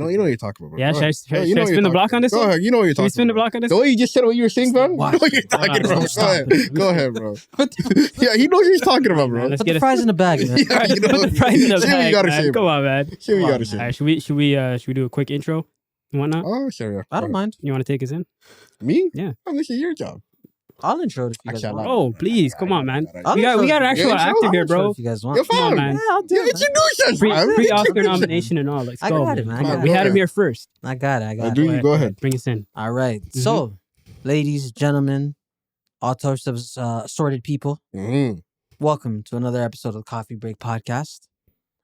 No, you know what you're talking about, bro. Yeah, Go should I ahead. No, you know what spin you're the block talking on this about. Go one? ahead. You know what you're Should we talking spin the about. block on this? The way you just said what you were saying, bro. You know what you're talking about. Go ahead. Go ahead, bro. Yeah, he knows what he's talking about, bro. Let's Put get the a fries in the bag, man. Yeah, you know, put the price in the see what you bag, gotta man. say, Come bro. on, man. See what you Come gotta on, say. All right, should we do a quick intro and whatnot? Oh, sure, yeah. I don't mind. You want to take us in? Me? Yeah. Oh, this is your job. I'll intro it if you guys Actually, I want. Oh, please, come on, man. I'll We got intro an it. actual Yeah, actor I'll here, intro it bro. if you guys want. You're Come on, fine. man. Yeah, I'll do You it, man. introduce us, man. Pre-Oscar nomination and all. Let's I go. got it, man. man. Come I on. got We it. had him here first. I got it. Do you go ahead. Bring us in. All right. So, ladies, gentlemen, all types of assorted people, welcome to another episode of the Coffee Break Podcast.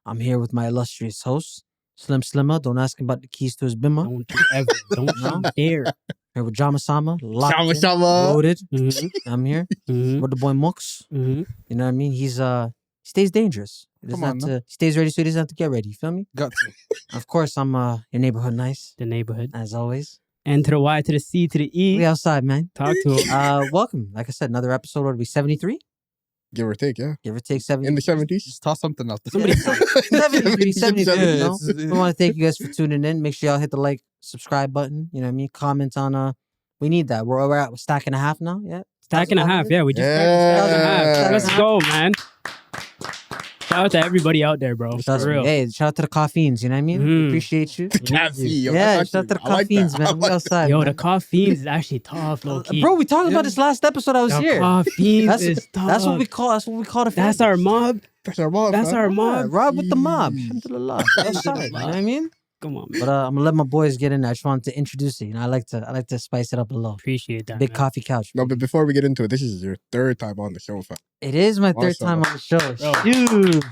I'm here with my illustrious host, Slim Slimmer. Don't ask him about the keys to his bimmer. Don't you ever. Don't you dare. Here with Jama-sama, locked in, Shama. loaded. Mhm, I'm here mhm, with the boy Mooks. mhm. You know what I mean? He stays dangerous. He doesn't Come on, have to, stays ready so he doesn't have to get ready. You feel me? Got to. Of course, I'm your neighborhood Nyce, The neighborhood. as always. N to the Y to the C to the E. We outside, man. Talk to him. Welcome. Like I said, another episode would be 73, Give or take, yeah. give or take 70. In the 70s. Just toss something out there. Somebody- 73, 73, you know? it's- We want to thank you guys for tuning in. Make sure y'all hit the like, subscribe button. You know what I mean? Comment on, we need that. We're at stack and a half now. Yeah. Stack and a half. Yeah, we just Yeah. stacked a stack and a half. Let's go, man. Shout out to everybody out there, bro. Shout out, For real. hey, shout out to the caffeines. You know what I mean? Mhm. Appreciate you. Caffeine. yo, Yeah, that's shout out to the actually- I like that. caffeines, I man. We like outside. Yo, man. the caffeine is actually tough, low key. Bro, we talked about this last episode I was the here. caffeine That's is tough. That's what we call the That's our mob. That's our mob, That's man. our Yeah, mob. Rob with the mob. Alhamdulillah. Outside, you know what I mean? Come on, man. But I'm gonna let my boys get in there. I just wanted to introduce it. You know, I like to spice it up a little. Appreciate that. Big man. coffee couch. No, but before we get into it, this is your third time on the show, fam. It is my third Awesome. time on the show. Bro. Dude.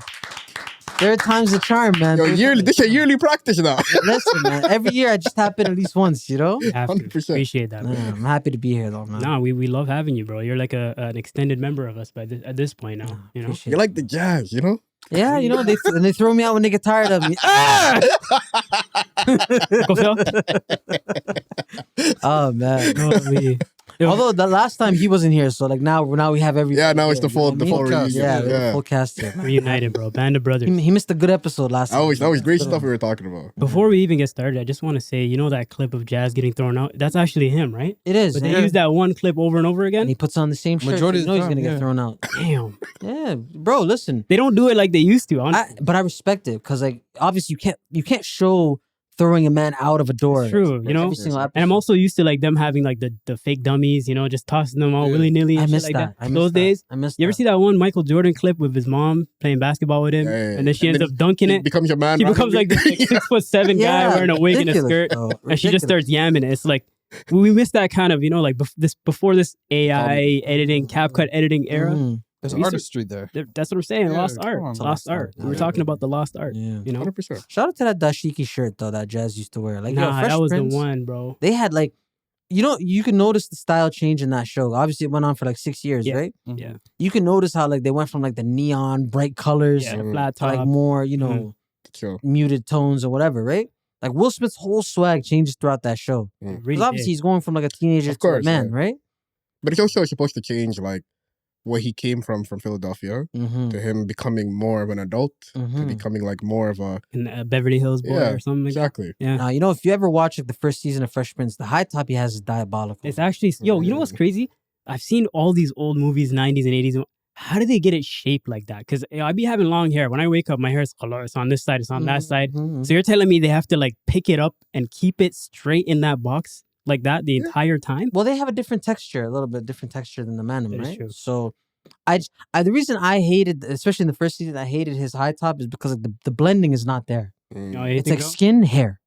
Third time's the charm, man. Yo, this is yearly practice now. Listen, man. Every year I just tap in at least once, you know? You have to. 100%. Appreciate that, bro. Man, I'm happy to be here, though, man. No, we love having you, bro. You're like an extended member of us at this point now. You know. Appreciate You're like the jazz, you know? Yeah, you know, they throw me out when they get tired of me. Ah! Go, Phil. Oh, man. Oh, me. Yo, Although the last time he wasn't here, so like now we have everything. Yeah, now it's the full, you know what I mean? reunion. Yeah, we have yeah. a full cast here. man. reunited, bro. Band of brothers. He missed a good episode last time. That was great stuff we were talking about. Before we even get started, I just want to say, you know that clip of Jazz getting thrown out? That's actually him, right? It is. But yeah. they use that one clip over and over And again. he puts on the same shirt. Majority You know of he's the gonna time, get yeah. thrown out. Damn. Yeah, bro. Listen, They don't do it like they used to. honestly. but I respect it because like obviously you can't show throwing a man out of a door. It's true, you know? Every single episode. And I'm also used to like them having like the fake dummies, you know, just tossing them out Yeah. willy nilly. I Like missed that. I missed Those that. days. I missed. You ever that. see that one Michael Jordan clip with his mom playing basketball with him, Yeah, yeah, and then she yeah. ends And up dunking He it? becomes your man. He becomes like this like, 6'7" guy wearing a wig and a ridiculous, skirt, bro. and she just Ridiculous. starts yamming it. It's like we missed that kind of, you know, like before this AI editing, CapCut editing era. Mhm. There's We used to- artistry there. That's what I'm saying. Yeah, Lost come art. on. Lost Lost art. art. We were Yeah. talking about the lost art. Yeah. You know, 100%. Shout out to that dashiki shirt though that Jazz used to wear. Like, yo, nah, Fresh that was Prince, the one, bro. They had like, you know, you can notice the style change in that show. Obviously, it went on for like 6 years, Yeah. right? Yeah, You can notice how like they went from like the neon bright colors yeah, to the flat top. like more, you know, Chill. muted tones or whatever, right? Like Will Smith's whole swag changes throughout that show. Really Because obviously did. he's going from like a teenager Of to a course, man, yeah. right? But it's also supposed to change, like, where he came from Philadelphia Mm-hmm. to him becoming more of an adult to Mhm. becoming, like, more of a... in Beverly Hills Boy Yeah, or something. Like that. Exactly. Yeah, Now, you know, if you ever watch like the first season of Fresh Prince, the high top he has is diabolical. it's actually yo. You know what's crazy? I've seen all these old movies, 90s and 80s. How do they get it shaped like that? Because I be having long hair. When I wake up, my hair is color. It's on this side. It's on that side. Mhm. So you're telling me they have to like pick it up and keep it straight in that box like that the entire time? Well, they have a different texture, a little bit different texture than the Magnum, That is right? true. So, the reason I hated, especially in the first season, I hated his high top is because like, the blending is not there. Mm. Oh, you It's think like so? skin hair.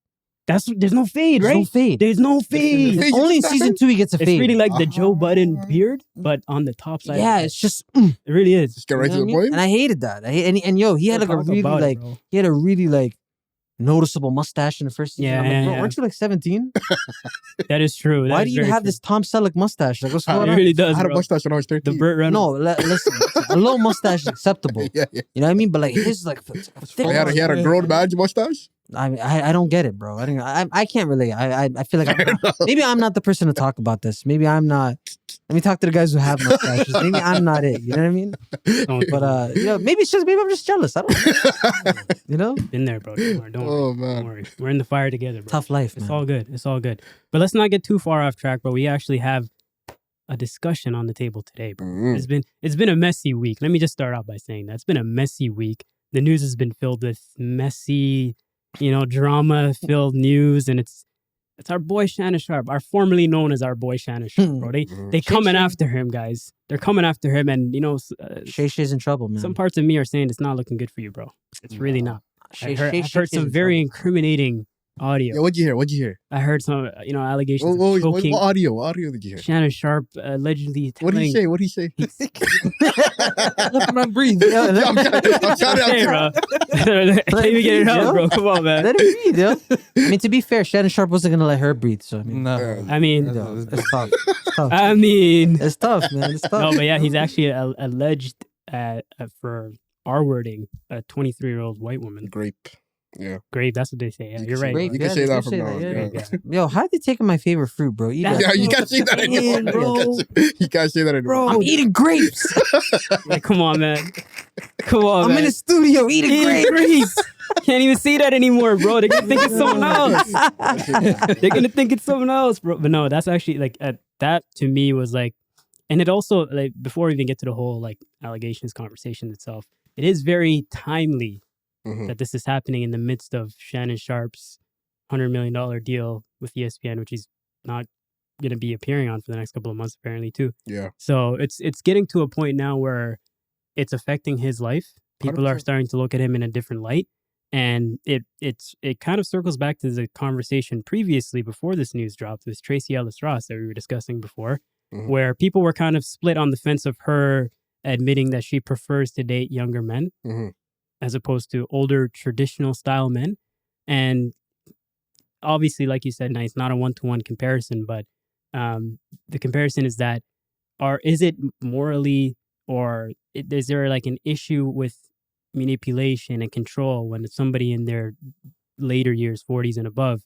There's no fade, There's right? no fade. There's no fade. Fade Only in just season happened? 2 he gets a It's fade. really like the Joe Budden beard, but on the top side. Yeah, of it's just it really is. Just get you right know to what the I mean? point. And I hated that. And yo, he had like a Talk really about it, like bro. he had a really like noticeable mustache in the first season. Yeah, I'm like, bro, yeah. aren't you like 17? That is true. That Why is do you very have true. this Tom Selleck mustache? Like, what's It going It on? really I does, had a bro. mustache when I was 13. The Burt Reynolds. No, listen, a low mustache is acceptable. Yeah, yeah. You know what I mean? But like his like thick He had a grown man's mustache. I don't get it, bro. I can't relate. I feel like maybe I'm not the person to talk about this. Maybe I'm not. Let me talk to the guys who have mustaches. Maybe I'm not it. You know what I mean? But maybe I'm just jealous. I don't know. You know? Been there, bro. Don't worry. Don't worry. We're in the fire together, bro. Tough life, man. It's all good. It's all good. But let's not get too far off track, bro. We actually have a discussion on the table today, bro. It's been a messy week. Let me just start out by saying that it's been a messy week. The news has been filled with messy, drama-filled news, and it's our boy Shannon Sharpe, formerly known as our boy Shannon Sharpe, bro. They coming after him, guys. They're coming after him, and Shay's in trouble, man. Some parts of me are saying it's not looking good for you, bro. It's really not. I've heard some very incriminating audio. Yeah, what'd you hear? I heard some, allegations of choking. What audio? What audio did you hear? Shannon Sharpe allegedly telling... What did he say? Let him breathe. I'm trying bro. Let me get it out, bro. Come on, man. Let him breathe, yo. I mean, to be fair, Shannon Sharpe wasn't going to let her breathe, so I mean... No. I mean... It's tough. I mean... It's tough, man. It's tough. No, but yeah, he's actually alleged for R-wording a 23-year-old white woman. Grape. Yeah. Grape, that's what they say. Yeah, you're right. Grape, you can say that from now on. Yeah. Yo, how they taking my favorite fruit, bro? You can't say that anymore. Bro. You can't say that anymore. Bro, I'm eating grapes. Like, come on, man. I'm in the studio eating grapes. Can't even say that anymore, bro. They're going to think it's someone else. They're going to think it's someone else, bro. But no, that's actually, like, that to me was like, and it also, like, before we even get to the whole, like, allegations conversation itself, it is very timely that this is happening in the midst of Shannon Sharpe's $100 million deal with ESPN, which he's not going to be appearing on for the next couple of months, apparently, too. Yeah. So it's getting to a point now where it's affecting his life. People 100%. Are starting to look at him in a different light. And it kind of circles back to the conversation previously before this news dropped with Tracee Ellis Ross that we were discussing before, where people were kind of split on the fence of her admitting that she prefers to date younger men. As opposed to older traditional style men. And obviously, like you said, Nyce, not a one-to-one comparison, but the comparison is that is it morally or is there like an issue with manipulation and control when somebody in their later years, 40s and above,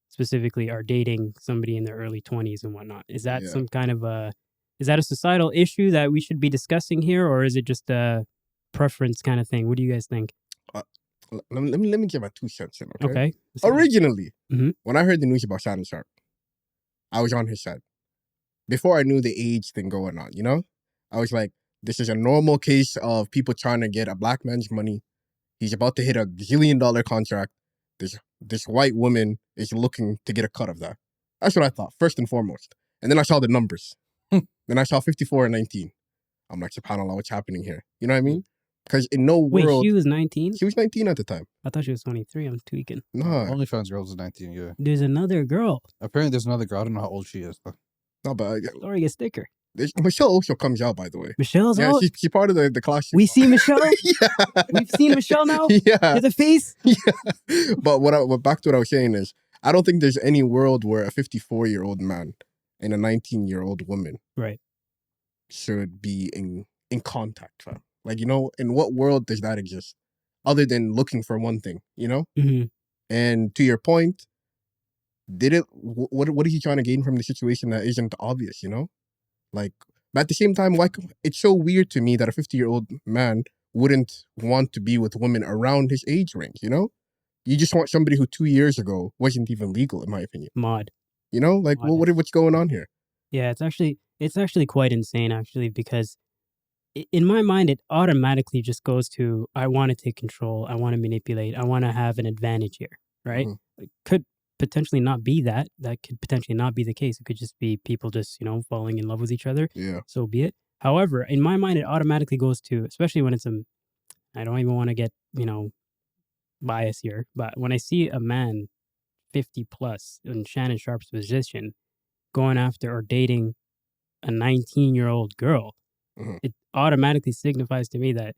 specifically are dating somebody in their early 20s and whatnot? Is that some kind of is that a societal issue that we should be discussing here, or is it just a preference kind of thing? What do you guys think? Let me get my 2 cents in, okay? Originally, when I heard the news about Shannon Sharpe, I was on his side. Before I knew the age thing going on, I was like, this is a normal case of people trying to get a black man's money. He's about to hit a $1 zillion contract. This white woman is looking to get a cut of that. That's what I thought, first and foremost. And then I saw the numbers. Then I saw 54 and 19. I'm like, subhanAllah, what's happening here? You know what I mean? Because in no world... Wait, she was 19? She was 19 at the time. I thought she was 23. I'm tweaking. No. OnlyFans girl was 19, yeah. There's another girl. Apparently there's another girl. I don't know how old she is, though. No, but... Story gets thicker. Michelle also comes out, by the way. Michelle's out? Yeah, she's part of the class. We see Michelle? Yeah. We've seen Michelle now? Yeah. To the face? Yeah. But back to what I was saying is, I don't think there's any world where a 54-year-old man and a 19-year-old woman should be in contact, fam. Like, in what world does that exist? Other than looking for one thing, And to your point, what is he trying to gain from the situation that isn't obvious, Like, but at the same time, it's so weird to me that a 50-year-old man wouldn't want to be with women around his age range, You just want somebody who 2 years ago wasn't even legal, in my opinion. Mod. Like, what's going on here? Yeah, it's actually quite insane, actually, because in my mind, it automatically just goes to, I want to take control, I want to manipulate, I want to have an advantage here, right? It could potentially not be that. That could potentially not be the case. It could just be people just, falling in love with each other. Yeah. So be it. However, in my mind, it automatically goes to, especially when it's I don't even want to get, bias here, but when I see a man 50 plus in Shannon Sharpe's position going after or dating a 19-year-old girl, it automatically signifies to me that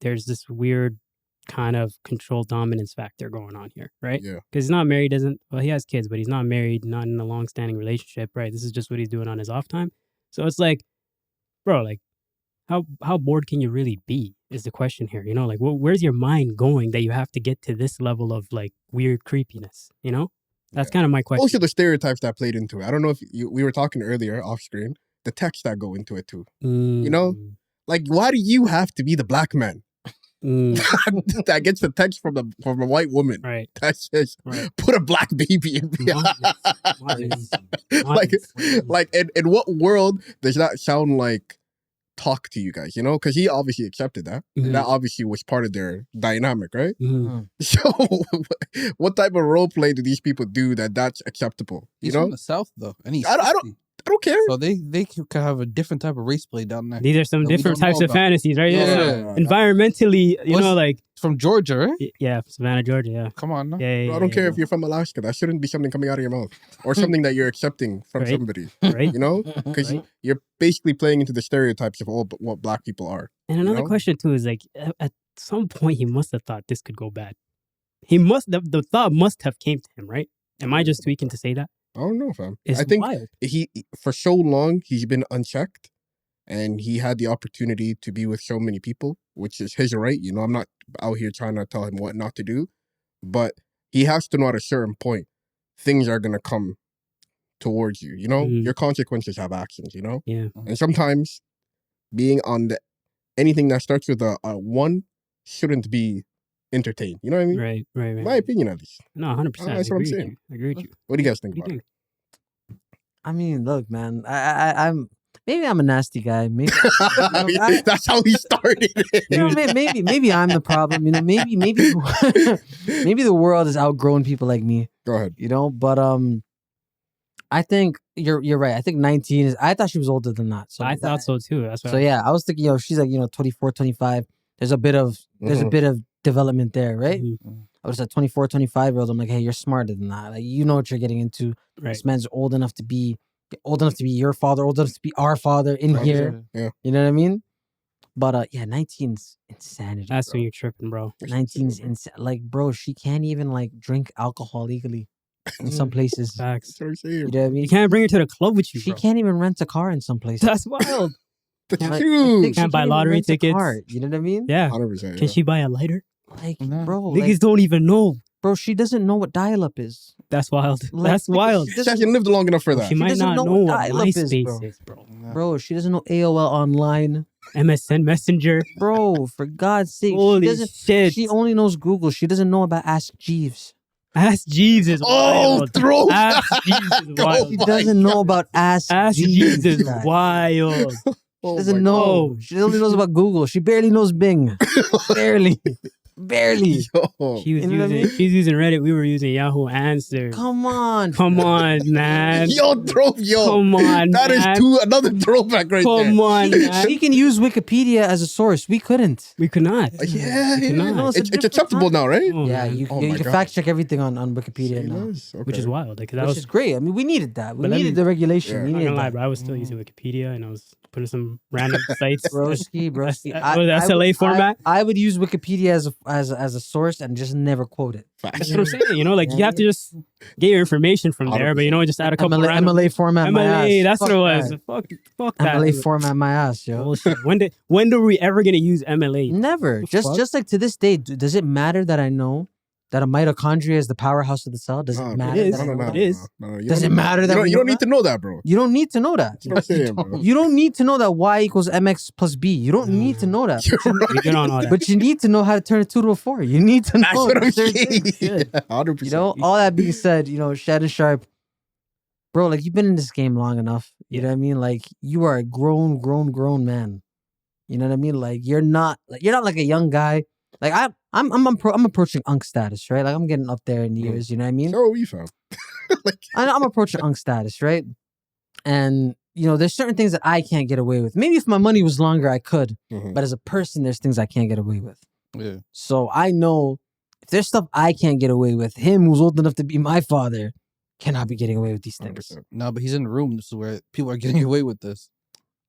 there's this weird kind of control dominance factor going on here, right? Yeah. Because he's not married, he has kids, but he's not married, not in a long-standing relationship, right? This is just what he's doing on his off time. So it's like, bro, like, how bored can you really be is the question here, you know? Like, where's your mind going that you have to get to this level of like weird creepiness, you know? That's kind of my question. Most of the stereotypes that played into it. I don't know if we were talking earlier off screen, the texts that go into it too. You know? Like, why do you have to be the black man? That gets the text from a white woman. Right. That says, put a black baby in me. Like, in what world does that sound like talk to you guys, you know? Because he obviously accepted that. And that obviously was part of their dynamic, right? So what type of role play do these people do that's acceptable? He's you know? from the South, though. And he's I don't care. So they could have a different type of race play down there. These are some different types of fantasies, right? Yeah. Environmentally, you know, like... From Georgia, right? Yeah, Savannah, Georgia, yeah. Come on, no? Yeah, I don't care if you're from Alaska. That shouldn't be something coming out of your mouth. Or something that you're accepting from somebody. Right. You know? Because you're basically playing into the stereotypes of what black people are. And another question, too, is like, at some point, he must have thought this could go bad. The thought must have came to him, right? Am I just tweaking to say that? I don't know, fam. It's I think wild. he for so long he's been unchecked, and he had the opportunity to be with so many people, which is his right. You know, I'm not out here trying to tell him what not to do, but he has to know at a certain point things are gonna come towards you. You know, your consequences have actions. You know, and sometimes being on anything that starts with a 1 shouldn't be entertained. You know what I mean? Right. My opinion, at least. No, 100%. That's what I'm saying. I agree with you. What do you guys think about it? I mean, look, man. I'm maybe I'm a nasty guy. Maybe that's how he started. You know, maybe I'm the problem. You know, maybe maybe the world has outgrown people like me. Go ahead. You know, but I think you're right. I think 19 is. I thought she was older than that. So I thought so too. That's so yeah, I was thinking, she's like 24, 25. There's a bit of development there, right? I was at 24, 25-year-old. I'm like, hey, you're smarter than that. Like, you know what you're getting into. Right. This man's old enough to be your father, old enough to be our father in here. Yeah. You know what I mean? But 19's insanity. That's bro. when you're tripping, bro. 19's insane. Like, bro, she can't even like drink alcohol legally in some places. Facts. That's what I'm saying. You know what I mean? You can't bring her to the club with you, She bro. can't even rent a car in some places. That's wild. That's huge. Can't buy lottery tickets. You know what I mean? Yeah. 100%. Can she buy a lighter? Like, bro, Niggas don't even know. Bro, she doesn't know what dial-up is. That's wild. Like, That's wild. She hasn't lived long enough for that. She might doesn't not know know what what dial-up is, MySpace is, bro. Bro, she doesn't know AOL online. MSN Messenger. Bro, for God's sake. Holy shit. She only knows Google. She doesn't know about Ask Jeeves. Ask Jeeves is wild. throw Ask Jeeves is wild. She doesn't know about Ask Jeeves is guys. wild. She doesn't know. She only knows about Google. She barely knows Bing. Barely. Barely. Yo. She was You know what I mean? she's using Reddit. We were using Yahoo Answers. Come on. Come on, man. Yo. Come on, That man. is another throwback right Come there. on, man. She can use Wikipedia as a source. We couldn't. We could not. Yeah. No, it's a It's different acceptable time. now, right? Oh, Yeah, man. you Oh my can God. fact check everything on Wikipedia now. Yes, okay. Which is wild. Like, that Which was is great. I mean, we needed that. We But let needed me- the regulation. Yeah. We I'm not needed gonna lie, that. bro. I was still using Wikipedia and I was putting some random sites. Broski. Was it SLA format? I would use Wikipedia as a source and just never quote it. That's what I'm saying. You know, like you have to just get your information from there, but just add a couple random MLA format my ass. MLA. That's Fuck what it was. that. Fuck that. MLA format my ass, yo. Bullshit. When are we ever gonna use MLA? Never. The Just fuck? like to this day, does it matter that I know that a mitochondria is the powerhouse of the cell? Does it matter? is. that I know It that? is. Does it matter that you don't need to know that, bro? You don't need to know that. That's what I'm saying, bro. You don't need to know that y equals mx plus b. You don't need to know that. We get on all that. But you need to know how to turn a 2 to a 4. You need to know. That's what I'm certain saying. things. Yeah, 100%. You know, all that being said, Shannon Sharpe, bro, like you've been in this game long enough. You know what I mean? Like you are a grown man. You know what I mean? Like you're not like a young guy. Like I'm approaching unk status, right? Like I'm getting up there in years. You know what I mean? So we found. I'm approaching unk status, right? And there's certain things that I can't get away with. Maybe if my money was longer, I could. Mhm. But as a person, there's things I can't get away with. Yeah. So I know if there's stuff I can't get away with, him who's old enough to be my father cannot be getting away with these things. 100%. No, but he's in the room. This is where people are getting away with this.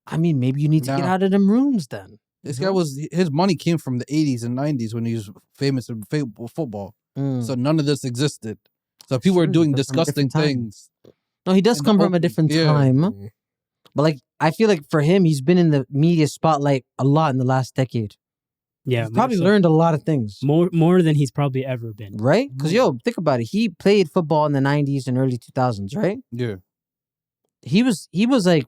I mean, maybe you need to get No. out of them rooms then. This guy his money came from the 80s and 90s when he was famous in football. Mm. So none of this existed. So people are Sure, doing but from disgusting different things. No, he does in come the from a open. different Yeah. time. Mhm. But like, I feel like for him, he's been in the media spotlight a lot in the last decade. Yeah, he's probably learned a lot of things. More than he's probably ever been. Right? Because, think about it. He played football in the 90s and early 2000s, right? Yeah. He was like,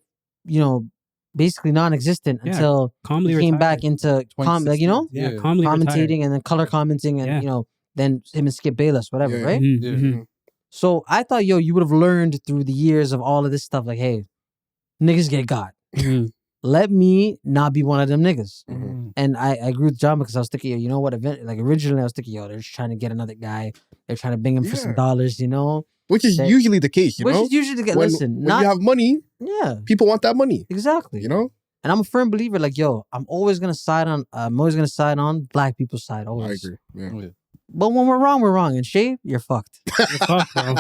basically non-existent until he came back into, calmly commentating and then color commenting and, then him and Skip Bayless, whatever, right? Mm-hmm. So I thought, you would have learned through the years of all of this stuff, like, hey, niggas get got. Let me not be one of them niggas. And I agree with John because I was thinking, you know what? Originally I was thinking, they're just trying to get another guy. They're trying to bang him for some dollars, Which is usually the case, Which is usually the case. Listen, when you have money, people want that money. Exactly. And I'm a firm believer, like, I'm always gonna side on black people's side. Always. I agree. Yeah. But when we're wrong, we're wrong. And Shay, you're fucked. You're fucked, bro.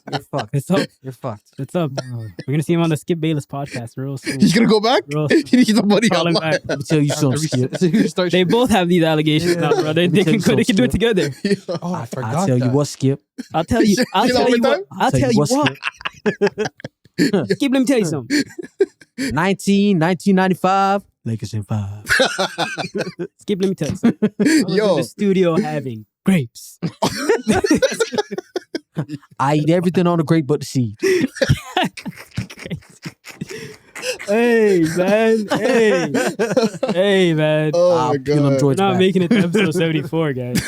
You're fucked. It's up. You're fucked. It's up. We're gonna see him on the Skip Bayless podcast real soon. He's gonna go back? He needs the money Call him back. Let me tell you something, Skip. They both have these allegations now, bro. They can do it together. Oh, I forgot. I'll tell you what, Skip. I'll tell you what. Skip, let me tell you something. 1995. Lakers in 5. Skip, let me tell you something. I was in the studio having grapes. I eat everything on the grape but the seed. Hey, man. Hey, man. Oh, my God. We're not making it to episode 74, guys.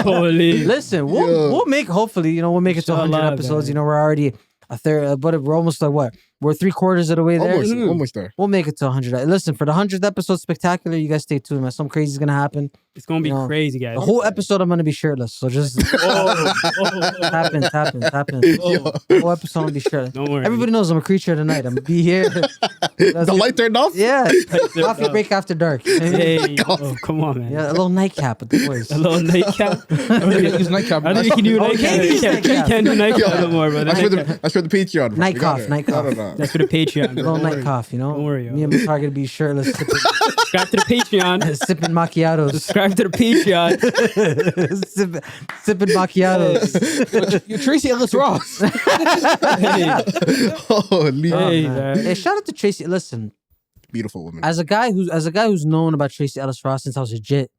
Holy. Listen, we'll make, hopefully, we'll make it to 100 episodes. Man. We're already a third, but we're almost like what? We're 3/4 of the way there. Almost there. We'll make it to 100. Listen, for the 100th episode spectacular, you guys stay tuned, man. Something crazy is gonna happen. It's gonna be crazy, guys. The whole episode, I'm gonna be shirtless. So just happens. The whole episode, I'm gonna be shirtless. Don't worry. Everybody knows I'm a creature of the night. I'm gonna be here. The light turned off? Yeah. Coffee break after dark. Hey, come on, man. Yeah, a little nightcap with the boys. A little nightcap. I Use nightcap. think you can do nightcap. You can't do nightcap no more, bro. That's for the Patreon. Night cough. No. That's for the Patreon. A little night cough, Don't worry, yo. Me and Mutar gonna be shirtless, Subscribe to the Patreon. sipping macchiatos. Subscribe to the Patreon. sipping macchiatos. You're Tracy Ellis Ross. Holy. Hey, man. man. Hey, shout out to Tracy. Listen, Beautiful woman. as a guy who's known about Tracy Ellis Ross since I was a jit,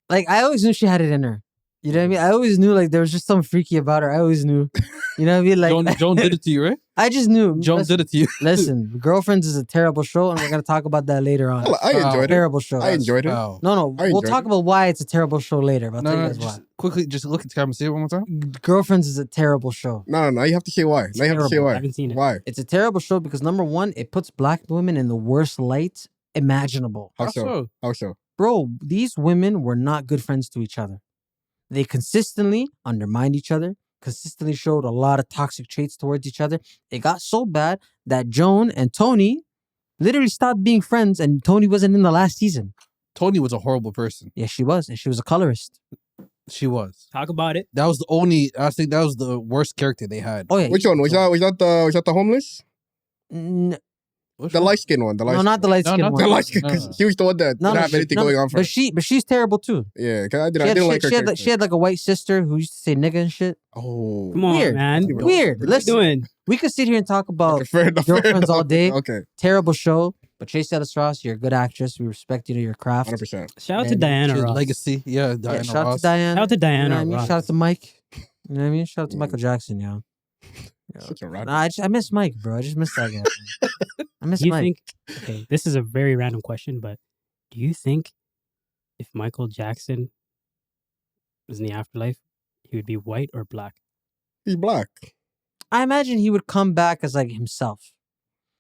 like I always knew she had it in her. You know what I mean? I always knew like there was just something freaky about her. I always knew. You know what I mean? Like Joan did it to you, right? I just knew. Joan did it to you. Listen, Girlfriends is a terrible show, and we're gonna talk about that later on. I enjoyed it. Terrible show. I enjoyed it. Wow. No, I we'll enjoyed talk it. about why it's a terrible show later. But I'll tell you guys why. Quickly, just look at the camera and say it one more time. Girlfriends is a terrible show. No. You have to say why. Now you have to say terrible. why. I haven't seen it. Why? It's a terrible show because number one, it puts black women in the worst light imaginable. How so? Bro, these women were not good friends to each other. They consistently undermined each other, consistently showed a lot of toxic traits towards each other. It got so bad that Joan and Tony literally stopped being friends, and Tony wasn't in the last season. Tony was a horrible person. Yes, she was, and she was a colorist. She was. Talk about it. That was the only. I think that was the worst character they had. Oh yeah. Which one? Was that the homeless? The light skin one. No, not the light skin not one. The light skin, because she was the one that didn't have anything going on for her. But she's terrible too. Yeah, because I didn't like her character. She had like a white sister who used to say nigga and shit. Oh. Come on, Weird. man. Weird. What Listen, are you doing? we could sit here and talk about Fair enough. Girlfriends all day. Okay. Terrible show. But Tracy Ellis Ross, you're a good actress. We respect you to your craft. 100%. Shout out to And Diana She had Ross. legacy. Yeah, Diana Shout out Ross. to Diana. Shout out to You know Diana what I mean? Ross. Shout out to Mike. You know what I mean? Shout out to Michael Jackson, yo. Such a rat. Nah, I miss Mike, bro. I just miss that guy. I miss Do you Mike. think, okay, this is a very random question, but do you think if Michael Jackson was in the afterlife, he would be white or black? He's black. I imagine he would come back as like himself.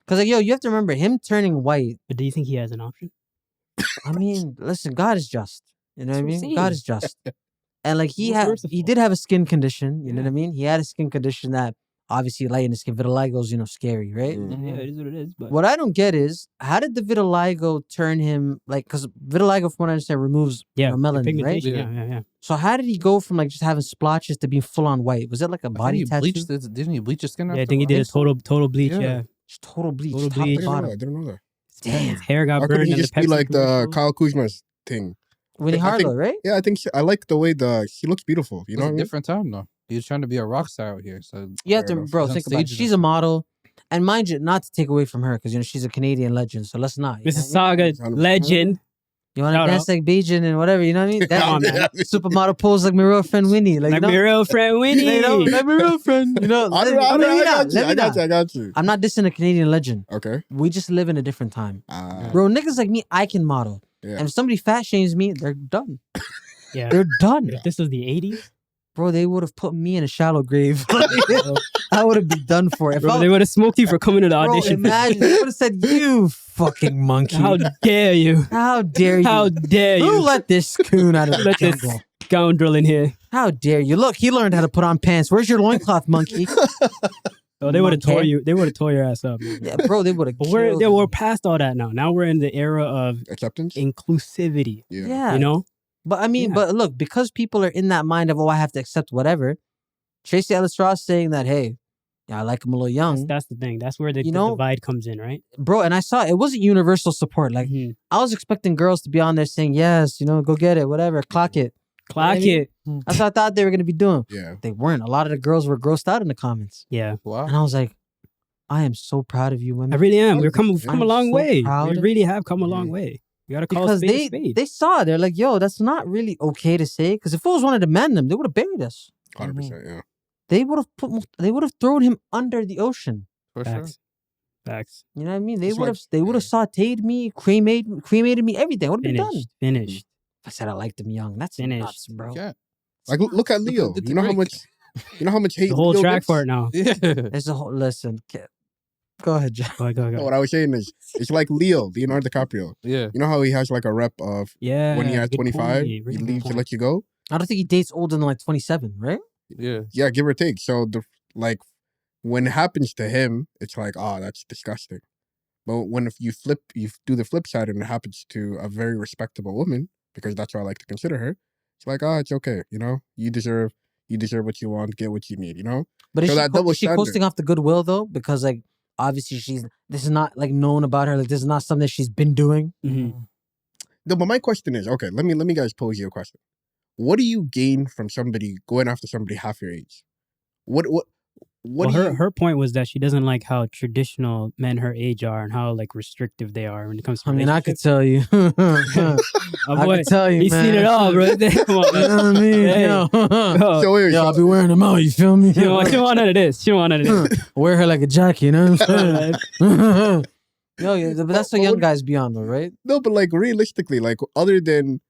Because like, yo, you have to remember him turning white. But do you think he has an option? I mean, listen, God is just. You know what I That's what I'm mean? God saying. is just. And like he What's had, he merciful? did have a skin condition. You know Yeah. what I mean? He had a skin condition that obviously lighting the skin, vitiligo's, scary, right? Mm. Yeah, it is what it is. But What I don't get is how did the vitiligo turn him like? Because vitiligo, from what I understand, removes melanin, right? pigmentation. Yeah. So how did he go from like just having splotches to being full on white? Was it like a I think body he tattoo? bleached it. Didn't he bleach his skin? Yeah, I think he did a total bleach. Yeah. Yeah. Just total bleach, Total top bleach. to I bottom. didn't know that. Damn. His hair got How burned. could he in the just be Pepsi like the commercial. Kyle Kuzma's thing? Winnie I think- Harlow, right? Yeah, I think I like the way she looks beautiful. You It know was what I a mean? different time though. He was trying to be a rock star out here. So You have Fair to, enough. bro, He's on think about it. stage She's a model. And mind you, not to take away from her, because she's a Canadian legend, so let's not. Mississauga legend. You want to dance like Bajan and whatever, you know what I mean? Come on, man. Supermodel pose like my real friend Winnie. Like my real friend Winnie. Like my real friend. I got you. I'm not dissing a Canadian legend. Okay. We just live in a different time. Bro, niggas like me, I can model. Yeah. And if somebody fat shames me, they're done. Yeah. They're done. If this was the 80s? Bro, they would have put me in a shallow grave. I would have been done for. Bro, they would have smoked you for coming to the audition. Imagine, they would have said, you fucking monkey. How dare you? How dare you? How dare you? Who let this coon out of the jungle? This scoundrel in here. How dare you? Look, he learned how to put on pants. Where's your loincloth, monkey? Oh, they would have tore you. They would have tore your ass up. Man. Yeah, bro, they would have. We're past all that now. Now we're in the era of acceptance, inclusivity. Yeah. You know. But I mean, but look, because people are in that mind of, I have to accept whatever. Tracy Ellis Ross saying that, hey, I like him a little young. That's the thing. That's where the divide comes in, right? Bro, and I saw it wasn't universal support. Like I was expecting girls to be on there saying, yes, go get it, whatever, clock it. Clock it. That's what I thought they were going to be doing. Yeah. They weren't. A lot of the girls were grossed out in the comments. Yeah. Wow. And I was like, I am so proud of you women. I really am. We've come a long way. Proud. We really have come a long way. You gotta call a spade a spade. They saw it. They're like, yo, that's not really okay to say. Because if fools wanted to man them, they would have buried us. 100%, yeah. They would have thrown him under the ocean. For sure. Facts. You know what I mean? They would have sauteed me, cremated me, everything. Would have been done. Finished. I said I liked him young. That's nuts, bro. Yeah. Like look at Leo. You know how much hate. The whole Leo track gets? for it now. Yeah. There's a whole listen. Go ahead, John. Go. No, what I was saying is, it's like Leonardo DiCaprio. Yeah. You know how he has like a rep of when he has 25, he leaves to let you go? I don't think he dates older than like 27, right? Yeah. Yeah, give or take. So when it happens to him, it's like, that's disgusting. But when you do the flip side and it happens to a very respectable woman, because that's what I like to consider her, it's like, it's okay. You deserve what you want, get what you need, But is she posting off the goodwill though? Because like, obviously this is not like known about her. Like this is not something that she's been doing. Mm-hmm. No, but my question is, okay, let me guys pose you a question. What do you gain from somebody going after somebody half your age? Her point was that she doesn't like how traditional men her age are and how like restrictive they are when it comes to I could tell you. I could tell you, he's man. seen it all, bro. Come on, man. You know what I mean? Hey. Yo, I'll be wearing them out, you feel me? She don't want none of this. Wear her like a jacket, you know what I'm saying? But that's what young guys be on though, right? No, but like realistically, like other than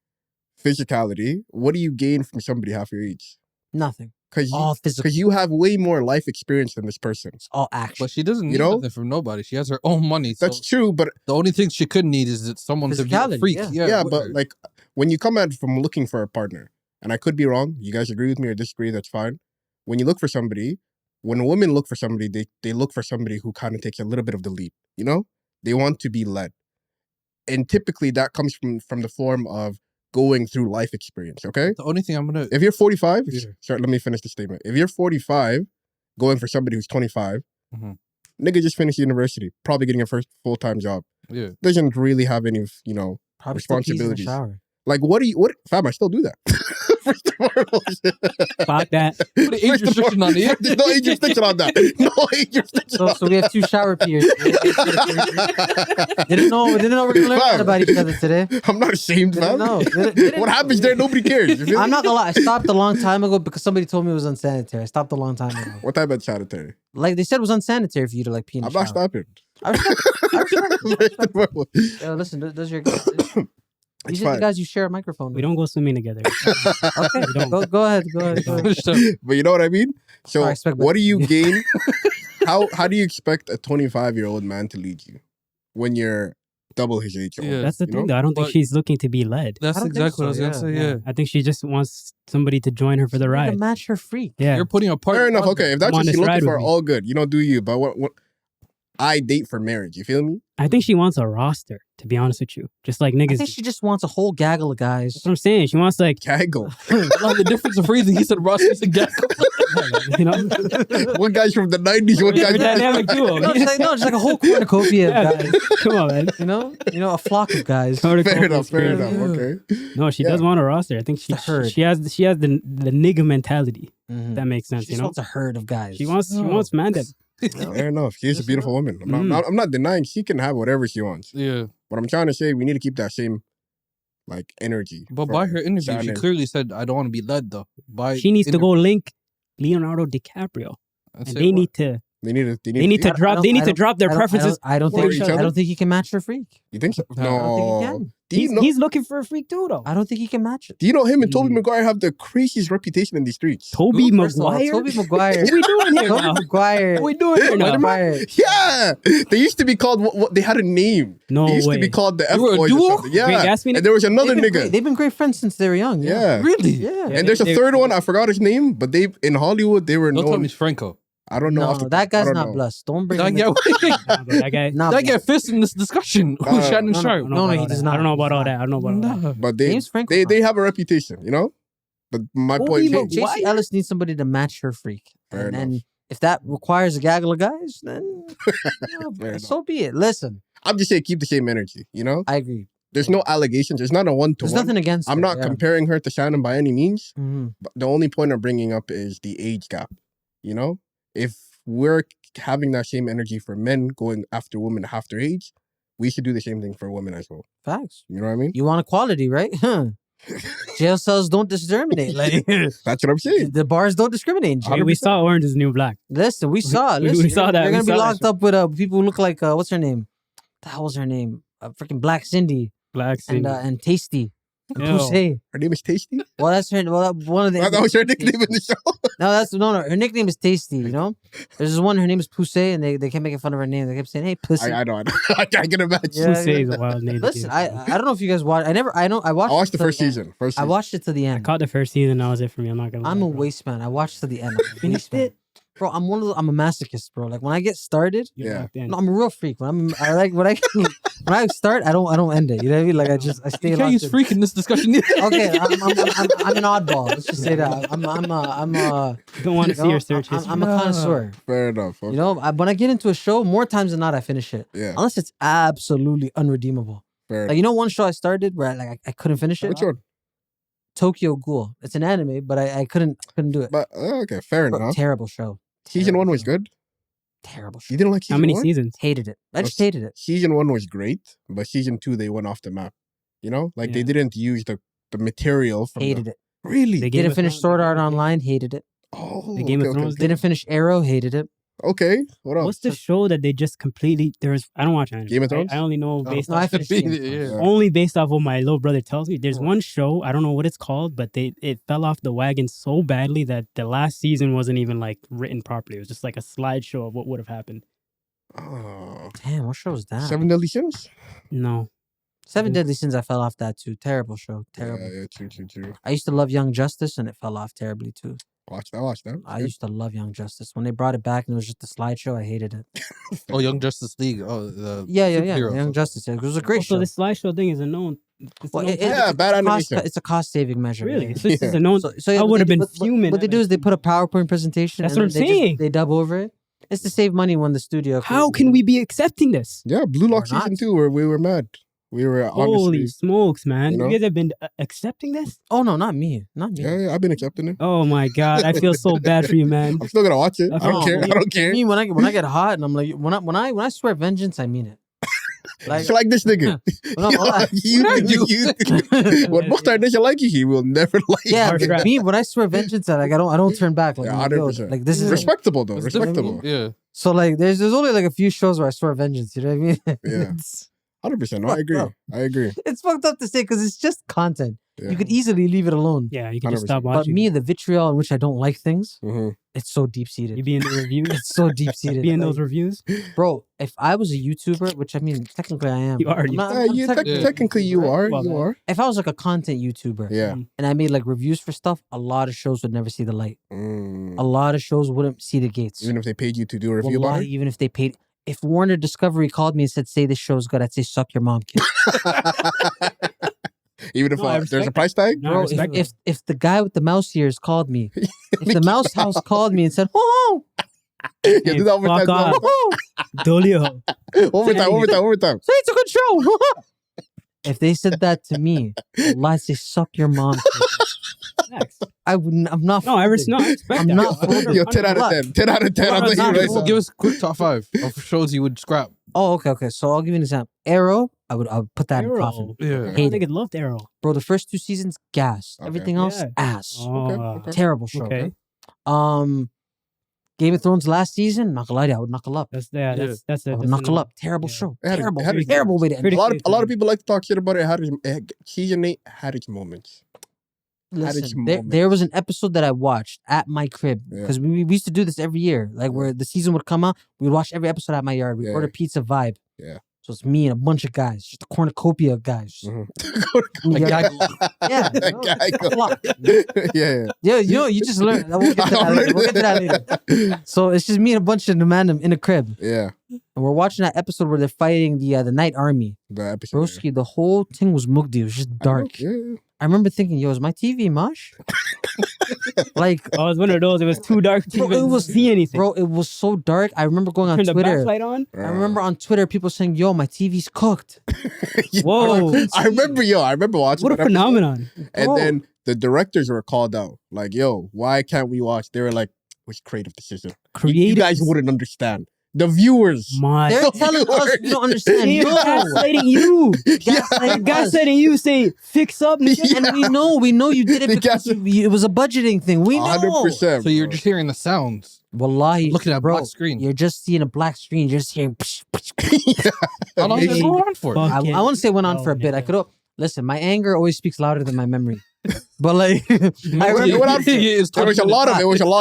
physicality, what do you gain from somebody half your age? Nothing. Because you have way more life experience than this person. It's all action. But she doesn't need nothing from nobody. She has her own money. That's true, but the only thing she could need is that someone to be a freak. Yeah, but like when you come at from looking for a partner, and I could be wrong, you guys agree with me or disagree, that's fine. When you look for somebody, when women look for somebody, they look for somebody who kind of takes a little bit of the lead, They want to be led. And typically that comes from the form of going through life experience, okay? The only thing if you're 45, sorry, let me finish the statement. If you're 45, going for somebody who's 25, nigga just finished university, probably getting a first full-time job. Yeah. Doesn't really have any, probably responsibilities. Still shower. Like, fam, I still do that. First of all, fuck that. Put an age restriction on it. There's no age restriction on that. No age restriction. So we have 2 shower peers. Didn't know we're gonna learn that about each other today. I'm not ashamed, fam. What happens there? Nobody cares. I'm not gonna lie. I stopped a long time ago because somebody told me it was unsanitary. I stopped a long time ago. What type of sanitary? Like they said it was unsanitary for you to like pee in the shower. I'm not stopping. I respect. Listen, does your these are the guys you share a microphone with. We don't go swimming together. Okay, go ahead. But you know what I mean? So what do you gain? How do you expect a 25-year-old man to lead you when you're double his age? Yeah. That's the thing, though. I don't think she's looking to be led. That's exactly what I was going to say, yeah. I think she just wants somebody to join her for the ride. To match her freak. Yeah. You're putting a part. Fair enough. Okay, if that's what she's looking for, all good. Do you. But what I date for marriage, you feel me? I think she wants a roster, to be honest with you. Just like niggas. I think she just wants a whole gaggle of guys. That's what I'm saying. She wants like... Gaggle. The difference of phrasing. He said roster, he said gaggle. One guy's from the 90s, one guy's dynamic duo. Just like a whole cornucopia of guys. Come on, man. A flock of guys. Fair enough. Okay. No, she does want a roster. I think she has the nigga mentality. That makes sense. She wants a herd of guys. She wants man them. Fair enough. She's a beautiful woman. I'm not denying she can have whatever she wants. Yeah. But I'm trying to say we need to keep that same like energy. But by her interview, Shannon. she clearly said, "I don't want to be led though." She needs to go link Leonardo DiCaprio, and they need to drop their preferences. I don't think he can match her freak. You think so? I don't think he can. He's looking for a freak too, though. I don't think he can match it. Do you know him and Tobey Maguire have the craziest reputation in the streets? Tobey Maguire? Tobey Maguire. What are we doing here now? Maguire. What are we doing here now? Yeah, they used to be called what they had a name. No They used way. to be called the F were a boys duo? or something. Yeah, Great Gatsby? and there was another nigga. They've been great friends since they were young. Yeah. Really? Yeah. And there's a third one. I forgot his name, but they in Hollywood they were Don't tell known. me it's Franco. I don't know. No, that guy's I don't not know. blessed. Don't bring That him. guy, That guy. that guy fist in this discussion. Who's Shannon no, Sharpe? no, he does not. I don't know about all that. I don't know about all that. But James Franco. they have a reputation, you know. But my Tobey point is, JC Ellis needs somebody to match her freak. Fair And enough. then if that requires a gaggle of guys, then Fair so be it. Listen, I'm just saying keep the same energy, you know. I agree. There's no allegations. It's not a one to There's one. nothing against I'm her, not yeah. comparing her to Shannon by any means. Mhm. But the only point I'm bringing up is the age gap. You know, if we're having that same energy for men going after women half their age, we should do the same thing for women as well. Facts. You know what I mean? You want equality, right? Jail cells don't discriminate. Like That's what I'm saying. the bars don't discriminate. Hey, we saw Orange is the New Black. Listen, we saw. We Listen, saw that. You're We gonna be saw that locked shit. up with people who look like what's her name? The hell was her name? Freaking Black Cindy Black City. and Tasty. And Ew. Poussey. Her name is Tasty. Well, that's her. Well, one of the. That was her nickname in the show. No. Her nickname is Tasty. You know, there's this one. Her name is Poussey, and they kept making fun of her name. They kept saying, "Hey, pussy." I know. I can imagine. Yeah, Poussey is a wild name. to Listen, give. I don't know if you guys watched. I watched. I watched the to first end. season. I watched it to the I end. caught the first season. That was it for me. I'm not gonna. I'm lie, a bro. waste man. I watched to the end. I'm a Finished waste man. it. Bro. I'm a masochist, bro. Like when I get started, You're Yeah. locked in. no, I'm a real freak. When I start, I don't end it. You know what I mean? Like I stay. You can't locked use in. freak in this discussion. Okay, I'm an oddball. Let's just say that. I'm Don't want to see your search history. I'm a connoisseur. Fair enough. Okay. You know, when I get into a show, more times than not, I finish it. Yeah. Unless it's absolutely unredeemable. Fair. Like you know, one show I started where I couldn't finish it. Which one? Tokyo Ghoul. It's an anime, but I couldn't do it. But okay, fair Bro, enough. terrible show. Season one was good. Terrible show. You didn't like season How many one? seasons? Hated it. I just hated it. Season one was great, but season two they went off the map. You know, like they Yeah. didn't use the material from. Hated it. Really? They Game Didn't of finish Thrones- Sword Art Online. Hated it. Oh, The Game of Thrones Didn't finish Arrow. Hated it. Okay, what else? What's the show that they just completely? I don't watch anime. Game of right? Thrones? I only know based No, I off finished Game of Thrones. Yeah. only based off what my little brother tells me. There's Oh. one show, I don't know what it's called, but it fell off the wagon so badly that the last season wasn't even like written properly. It was just like a slideshow of what would have happened. Oh, Damn, what show is that? Seven Deadly Sins. No. Seven Deadly Sins. I fell off that too. Terrible show. Terrible. Yeah, true. I used to love Young Justice, and it fell off terribly too. Watch that. I used to love Young Justice. When they brought it back and it was just a slideshow, I hated it. Oh, Young Justice League. Oh, the Yeah. superhero. Young Justice. It was a great Also, show. this slideshow thing is a known. It's Well, known it- thing. Yeah, bad animation. It's a cost saving measure. Really? yeah. It's just Yeah. a known. Yeah, I what would have they do- been fuming. What they do is they put a PowerPoint presentation. That's and what then I'm they saying. They dub over it. It's to save money when the studio. How can we be accepting this? Yeah, Blue Lock Or not. season 2 where we were mad. We were Holy honestly. smokes, man! you know? You guys have been accepting this? Oh no, not me. Not me. Yeah, I've been accepting it. Oh my god, I feel so bad for you, man. I'm still gonna watch it. I Oh, don't care. I don't care. Me when I get hot and I'm like when I swear vengeance, I mean it. It's like this nigga. When I'm hot- When Mukhtar doesn't like you, he will never like yeah, you. Right. me when I swear vengeance, like I don't turn back. Like, Yeah, I'm like, yo, 100%. like this is Respectable though. It's Respectable. Yeah. so like there's only like a few shows where I swear vengeance. You know what I mean? Yeah. It's, 100%. No, I agree. Fucked I agree. it's fucked up to say because it's just content. Yeah. You could easily leave it alone. Yeah, you can just 100%. stop But watching. me, the vitriol in which I don't like things, Mhm. it's so deep seated. You be in the reviews. It's so deep seated. Be in those reviews. Bro, if I was a YouTuber, which I mean, technically I am. You are, I'm you- not- Yeah, I'm you technically- technically you right? are. Well, You man. are. If I was like a content YouTuber Yeah. and I made like reviews for stuff, a lot of shows would never see the light. Mm. A lot of shows wouldn't see the gates. Even if they paid you to do a review about Wallahi, it. even if they paid. If Warner Discovery called me and said, "Say this show's good," I'd say, "Suck your mom, kid." Even if No, I there's respect a price tag. No, I Bro, respect if the guy with the mouse ears called me, if the mouse house called me and said, "Oh, Yeah, do that one more fuck time. off. oh, Dolio. One more time. say it's a good show." If they said that to me, Allah, I'd say, "Suck your mom." Kid. I'm not. No, I respect I'm that. not I folding. Yo, 10 out of 10. 10 out of 10. I'm Not telling you right folding. now. Give us a quick top 5 of shows you would scrap. Oh, okay. So I'll give you an example. Arrow, I would put that in Arrow. coffin. Yeah. Hate I it. loved Arrow. Bro, the first 2 seasons, gas. Okay. Everything else, Yeah. ass. Oh, Terrible show. okay. Game of Thrones last season, not gonna lie to you, I would knuckle up. That's I would knuckle up. Terrible Yeah. show. It had Terrible. it had Terrible way to end. A lot Critically of people like to talk shit about it. Season 8 had its moments. Listen, there was an episode that I watched at my crib because we used to do this every year. Like where the season would come out, we would watch every episode at my yard. We order pizza vibe. Yeah. So it's me and a bunch of guys, just a cornucopia of guys. Mm-hmm. Yeah, you just learn. We'll get to that later. So it's just me and a bunch of random in a crib. Yeah. And we're watching that episode where they're fighting the Night Army. The episode. Broski, the whole thing was mugdi. It was just dark. I remember thinking, yo, is my TV mosh? Like, I was one of those. It was too dark to even see anything. Bro, it was so dark. I remember going on Turn Twitter. the backlight on. I remember on Twitter people saying, yo, my TV's cooked. Whoa. I remember watching. What a phenomenon. And then the directors were called out. Like, yo, why can't we watch? They were like, which creative decision? You guys wouldn't understand. The viewers. They're telling us we don't understand. They're gaslighting you. Gaslighting you saying, fix up. And we know you did it because it was a budgeting thing. We know. 100%. So you're just hearing the sounds. Wallahi. Looking at a black screen. You're just seeing a black screen. You're just hearing. How long did it go on for? I want to say it went on for a bit. I could have. Listen, my anger always speaks louder than my memory. But like, there was a lot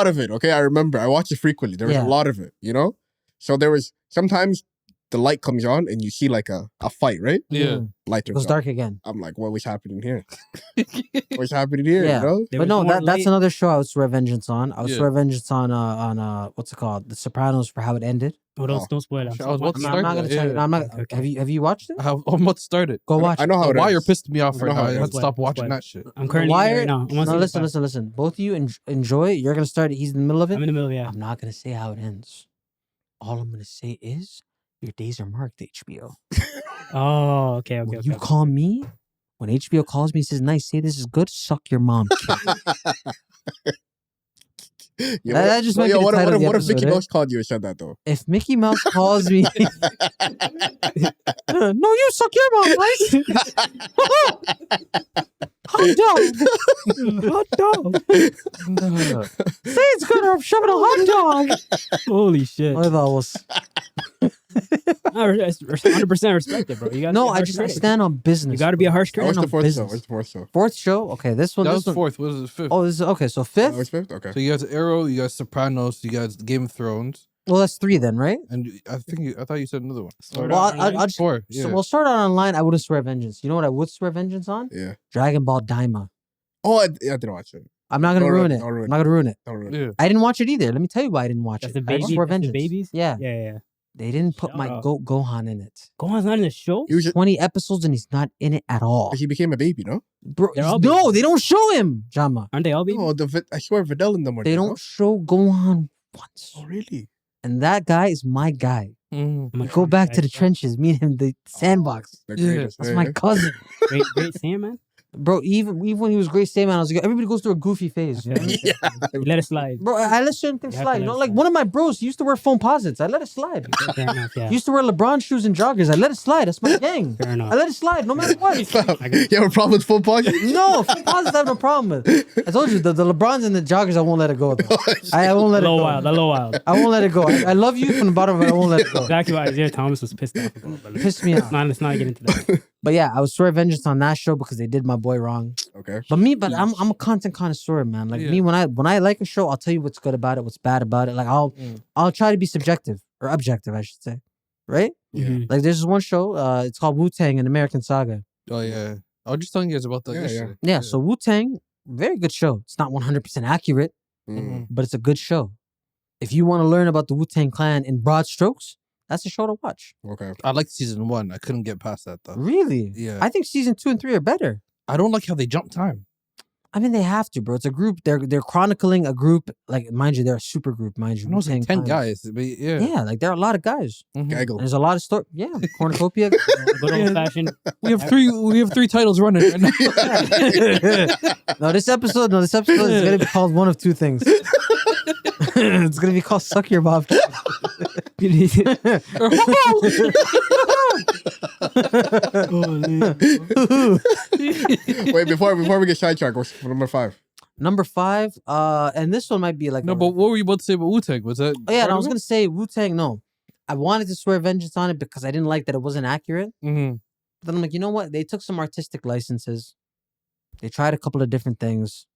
of it. Okay, I remember. I watched it frequently. There was a lot of it, you know? So there was sometimes the light comes on and you see like a fight, right? Yeah. Light goes dark again. I'm like, what was happening here? What's happening here? Yeah. You know? But no, that's another show I would swear vengeance on. I would swear vengeance on what's it called? The Sopranos for how it ended. Oh, don't spoil it. I'm not gonna tell you. I'm not. Have you watched it? I'm about to start it. Go watch. I know how The Wire pissed me off right now. I had to stop watching that shit. I'm currently right now. No, listen. Both of you enjoy it. You're gonna start it. He's in the middle of it. I'm in the middle. Yeah. I'm not gonna say how it ends. All I'm gonna say is your days are marked, HBO. Oh, okay. You call me when HBO calls me and says, "Nyce, say this is good." Suck your mom. What if Mickey Mouse called you and said that though? If Mickey Mouse calls me, no, you suck your mom, right? Hot dog. Say it's good or I'm shoving a hot dog. Holy shit. I thought it was 100% respect it, bro. You no, I stand on business. You got to be a harsh critic. What's the fourth show? Fourth show? Okay, this one. That was fourth. What was the fifth? Oh, this is okay. So fifth? That was fifth? Okay. So you guys Arrow, you guys Sopranos, you guys Game of Thrones. Well, that's 3 then, right? And I thought you said another one. I'll just 4. Yeah. So we'll start on online. I wouldn't swear vengeance. You know what I would swear vengeance on? Yeah. Dragon Ball Daima. Oh, I didn't watch it. I'm not gonna ruin it. I'm not gonna ruin it. Yeah. I didn't watch it either. Let me tell you why I didn't watch it. I swear vengeance. The babies? Yeah. Yeah. They didn't put my Gohan in it. Gohan's not in the show? 20 episodes and he's not in it at all. He became a baby, no? Bro, no, they don't show him, Jama. Aren't they all babies? No, I swear Videl in them. They don't show Gohan once. Oh, really? And that guy is my guy. Go back to the trenches, meet him, the sandbox. That's my cousin. Great Sandman? Bro, even when he was Great Saiyan, I was like, everybody goes through a goofy phase. Yeah. You let it slide. Bro, I let certain things slide. You know, like one of my bros, he used to wear foam posits. I let it slide. Fair enough, yeah. He used to wear LeBron shoes and joggers. I let it slide. That's my gang. Fair enough. I let it slide, no matter what. You have a problem with foam posits? No, foam posits I have no problem with. I told you, the LeBrons and the joggers, I won't let it go. I won't let it go. A little wild. I won't let it go. I love you from the bottom, but I won't let it go. Exactly why Isaiah Thomas was pissed off about. But Pissed me off. Let's not get into that. But yeah, I would swear vengeance on that show because they did my boy wrong. Okay. But I'm a content connoisseur, man. Like me, when I like a show, I'll tell you what's good about it, what's bad about it. Like I'll try to be subjective or objective, I should say. Right? Yeah. Like there's this one show, it's called Wu-Tang, an American Saga. Oh yeah. I was just telling you guys about that yesterday. Yeah, so Wu-Tang, very good show. It's not 100% accurate, but it's a good show. If you want to learn about the Wu-Tang Clan in broad strokes, that's a show to watch. Okay. I liked season 1. I couldn't get past that though. Really? Yeah. I think season 2 and 3 are better. I don't like how they jump time. I mean, they have to, bro. It's a group. They're chronicling a group. Like, mind you, they're a super group, mind you. I know it's like 10 guys, but Yeah, like there are a lot of guys. Gaggle. There's a lot of story. Yeah, cornucopia. Good old fashioned. we have three titles running right now. No, this episode is gonna be called one of two things. It's gonna be called "Suck Your Bob." Wait, before we get sidetracked, what's number 5? Number 5, and this one might be like No, but what were you about to say about Wu-Tang? Was that? Oh yeah, and I was gonna say Wu-Tang. No, I wanted to swear vengeance on it because I didn't like that it wasn't accurate. Mm-hmm. But then I'm like, you know what? They took some artistic licenses. They tried a couple of different things.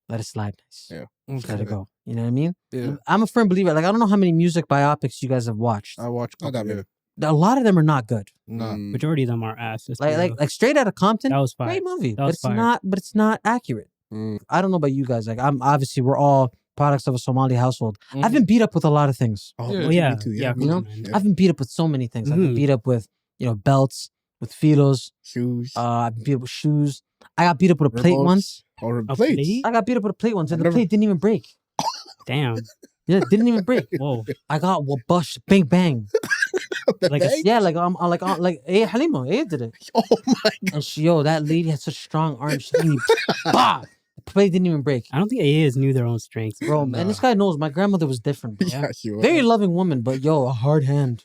Let it slide, Nyce. Yeah. Just let it go. You know what I mean? Yeah. I'm a firm believer. Like, I don't know how many music biopics you guys have watched. I watched. Not that many. A lot of them are not good. Nah. Majority of them are ass. Like Straight Outta Compton. That was fire. Great movie, That but was it's fire. not. But it's not accurate. I don't know about you guys. Like, we're all products of a Somali household. I've been beat up with a lot of things. Oh, Yeah. Well, yeah, me too, yeah, You know, man. I've been beat up with so many things. I've been Mhm. beat up with, belts, with filos. Shoes. I've been beat up with shoes. I got beat up with a plate once. Or A plates. plate? I got beat up with a plate once, and the Never- plate didn't even break. Damn. Yeah, it didn't even break. Whoa. I got bush, bang bang. Like a, Yeah, like Halima, did it. Oh my god. And that lady had such strong arms. She didn't even, bah! The plate didn't even break, I don't think AAs knew their own strengths. bro. And this guy knows my grandmother was different. Bro. Yeah, she was. Very loving woman, but a hard hand.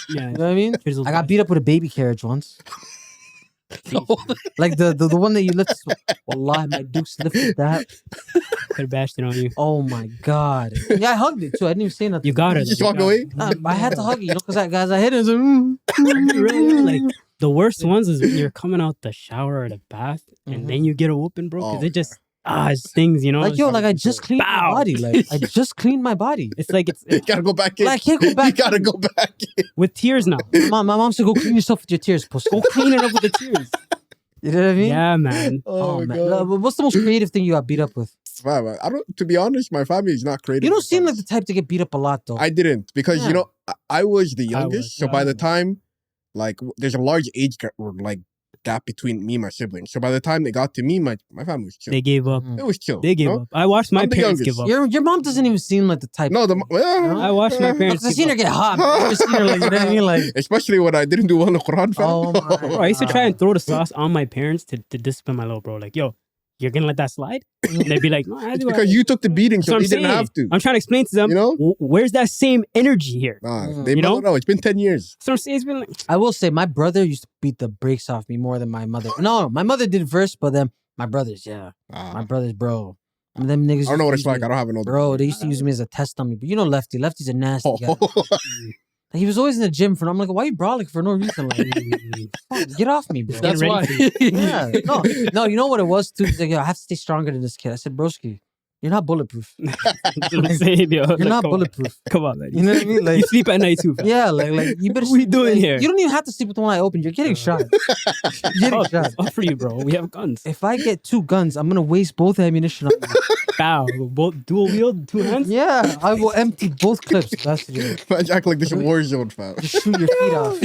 Yeah. You know what I mean? Chiseled I got back. beat up with a baby carriage once. Like the one that you lift. Wallah, my dukes lifted that. Could have bashed it on you. Oh my god. Yeah, I hugged it too. I didn't even say nothing. You got it. You just walk away? I had to hug it, because I hit it. Like the worst ones is when you're coming out the shower or the bath and then you get a whooping, bro. Because Oh, it just it stings, you know. Like I just cleaned my Bow. body. Like I just cleaned my body. It's like You gotta go back in. Like, I can't go back You gotta in. go back in. with tears now. My mom said, "Go clean yourself with your tears, pussy." Go clean it up with the tears. You know what I mean? Yeah, man. Oh, my man. god. What's the most creative thing you got beat up with? Wow, I don't. To be honest, my family is not creative. You don't with seem like guns. the type to get beat up a lot, though. I didn't because Yeah. I was the I youngest, was, so yeah, by I the was. time, like, there's a large age gap between me and my siblings. So by the time they got to me, my family was chill. They gave up. Mhm. It was chill. They gave no? up. I watched my I'm the parents youngest. give up. Your mom doesn't even seem like the type. No, I watched my parents. Because I seen her give get up. hot. I just seen her like, you know what I mean? Like, especially when I didn't do well in the Quran. Fam. Oh my Bro, I used to try and throw the sauce on my parents to discipline my little bro. Like, yo, you're gonna let that slide? And they'd be like, no, I It's do. because you took the beating, That's so what they I'm didn't saying. have to. I'm trying to explain to them. You know? Where's that same energy here? Nah, Mm. they You know? know. It's been 10 years. So I'm saying it's been like, I will say, my brother used to beat the brakes off me more than my mother. No, my mother did first, but then my brothers, my Ah, brothers, bro. And them niggas. I don't know what used it's to like. use I don't have an older. Bro, they used to use me as a test on me. But you know Lefty. Lefty's a nasty guy. Like, he was always in the gym for. I'm like, why are you brawling for no reason? Like, fuck, get off me, bro. That's ready why. for you. Yeah. No, you know what it was too? He's like, yo, I have to stay stronger than this kid. I said, broski, you're not bulletproof. I'm saying, yo, like, You're not come on. bulletproof. Come on, man. You know what I mean? Like, You sleep at night too. fam. yeah, like you better. What we doing like, here? You don't even have to sleep with the one I opened. You're getting shot. You're getting Oh, shot. it's up for you, bro. We have guns. If I get 2 guns, I'm gonna waste both ammunition on you. Bow. Both dual wield, 2 hands. Yeah, I will empty both clips. That's it. Man, act like this is a war zone, fam. Just shoot your feet off.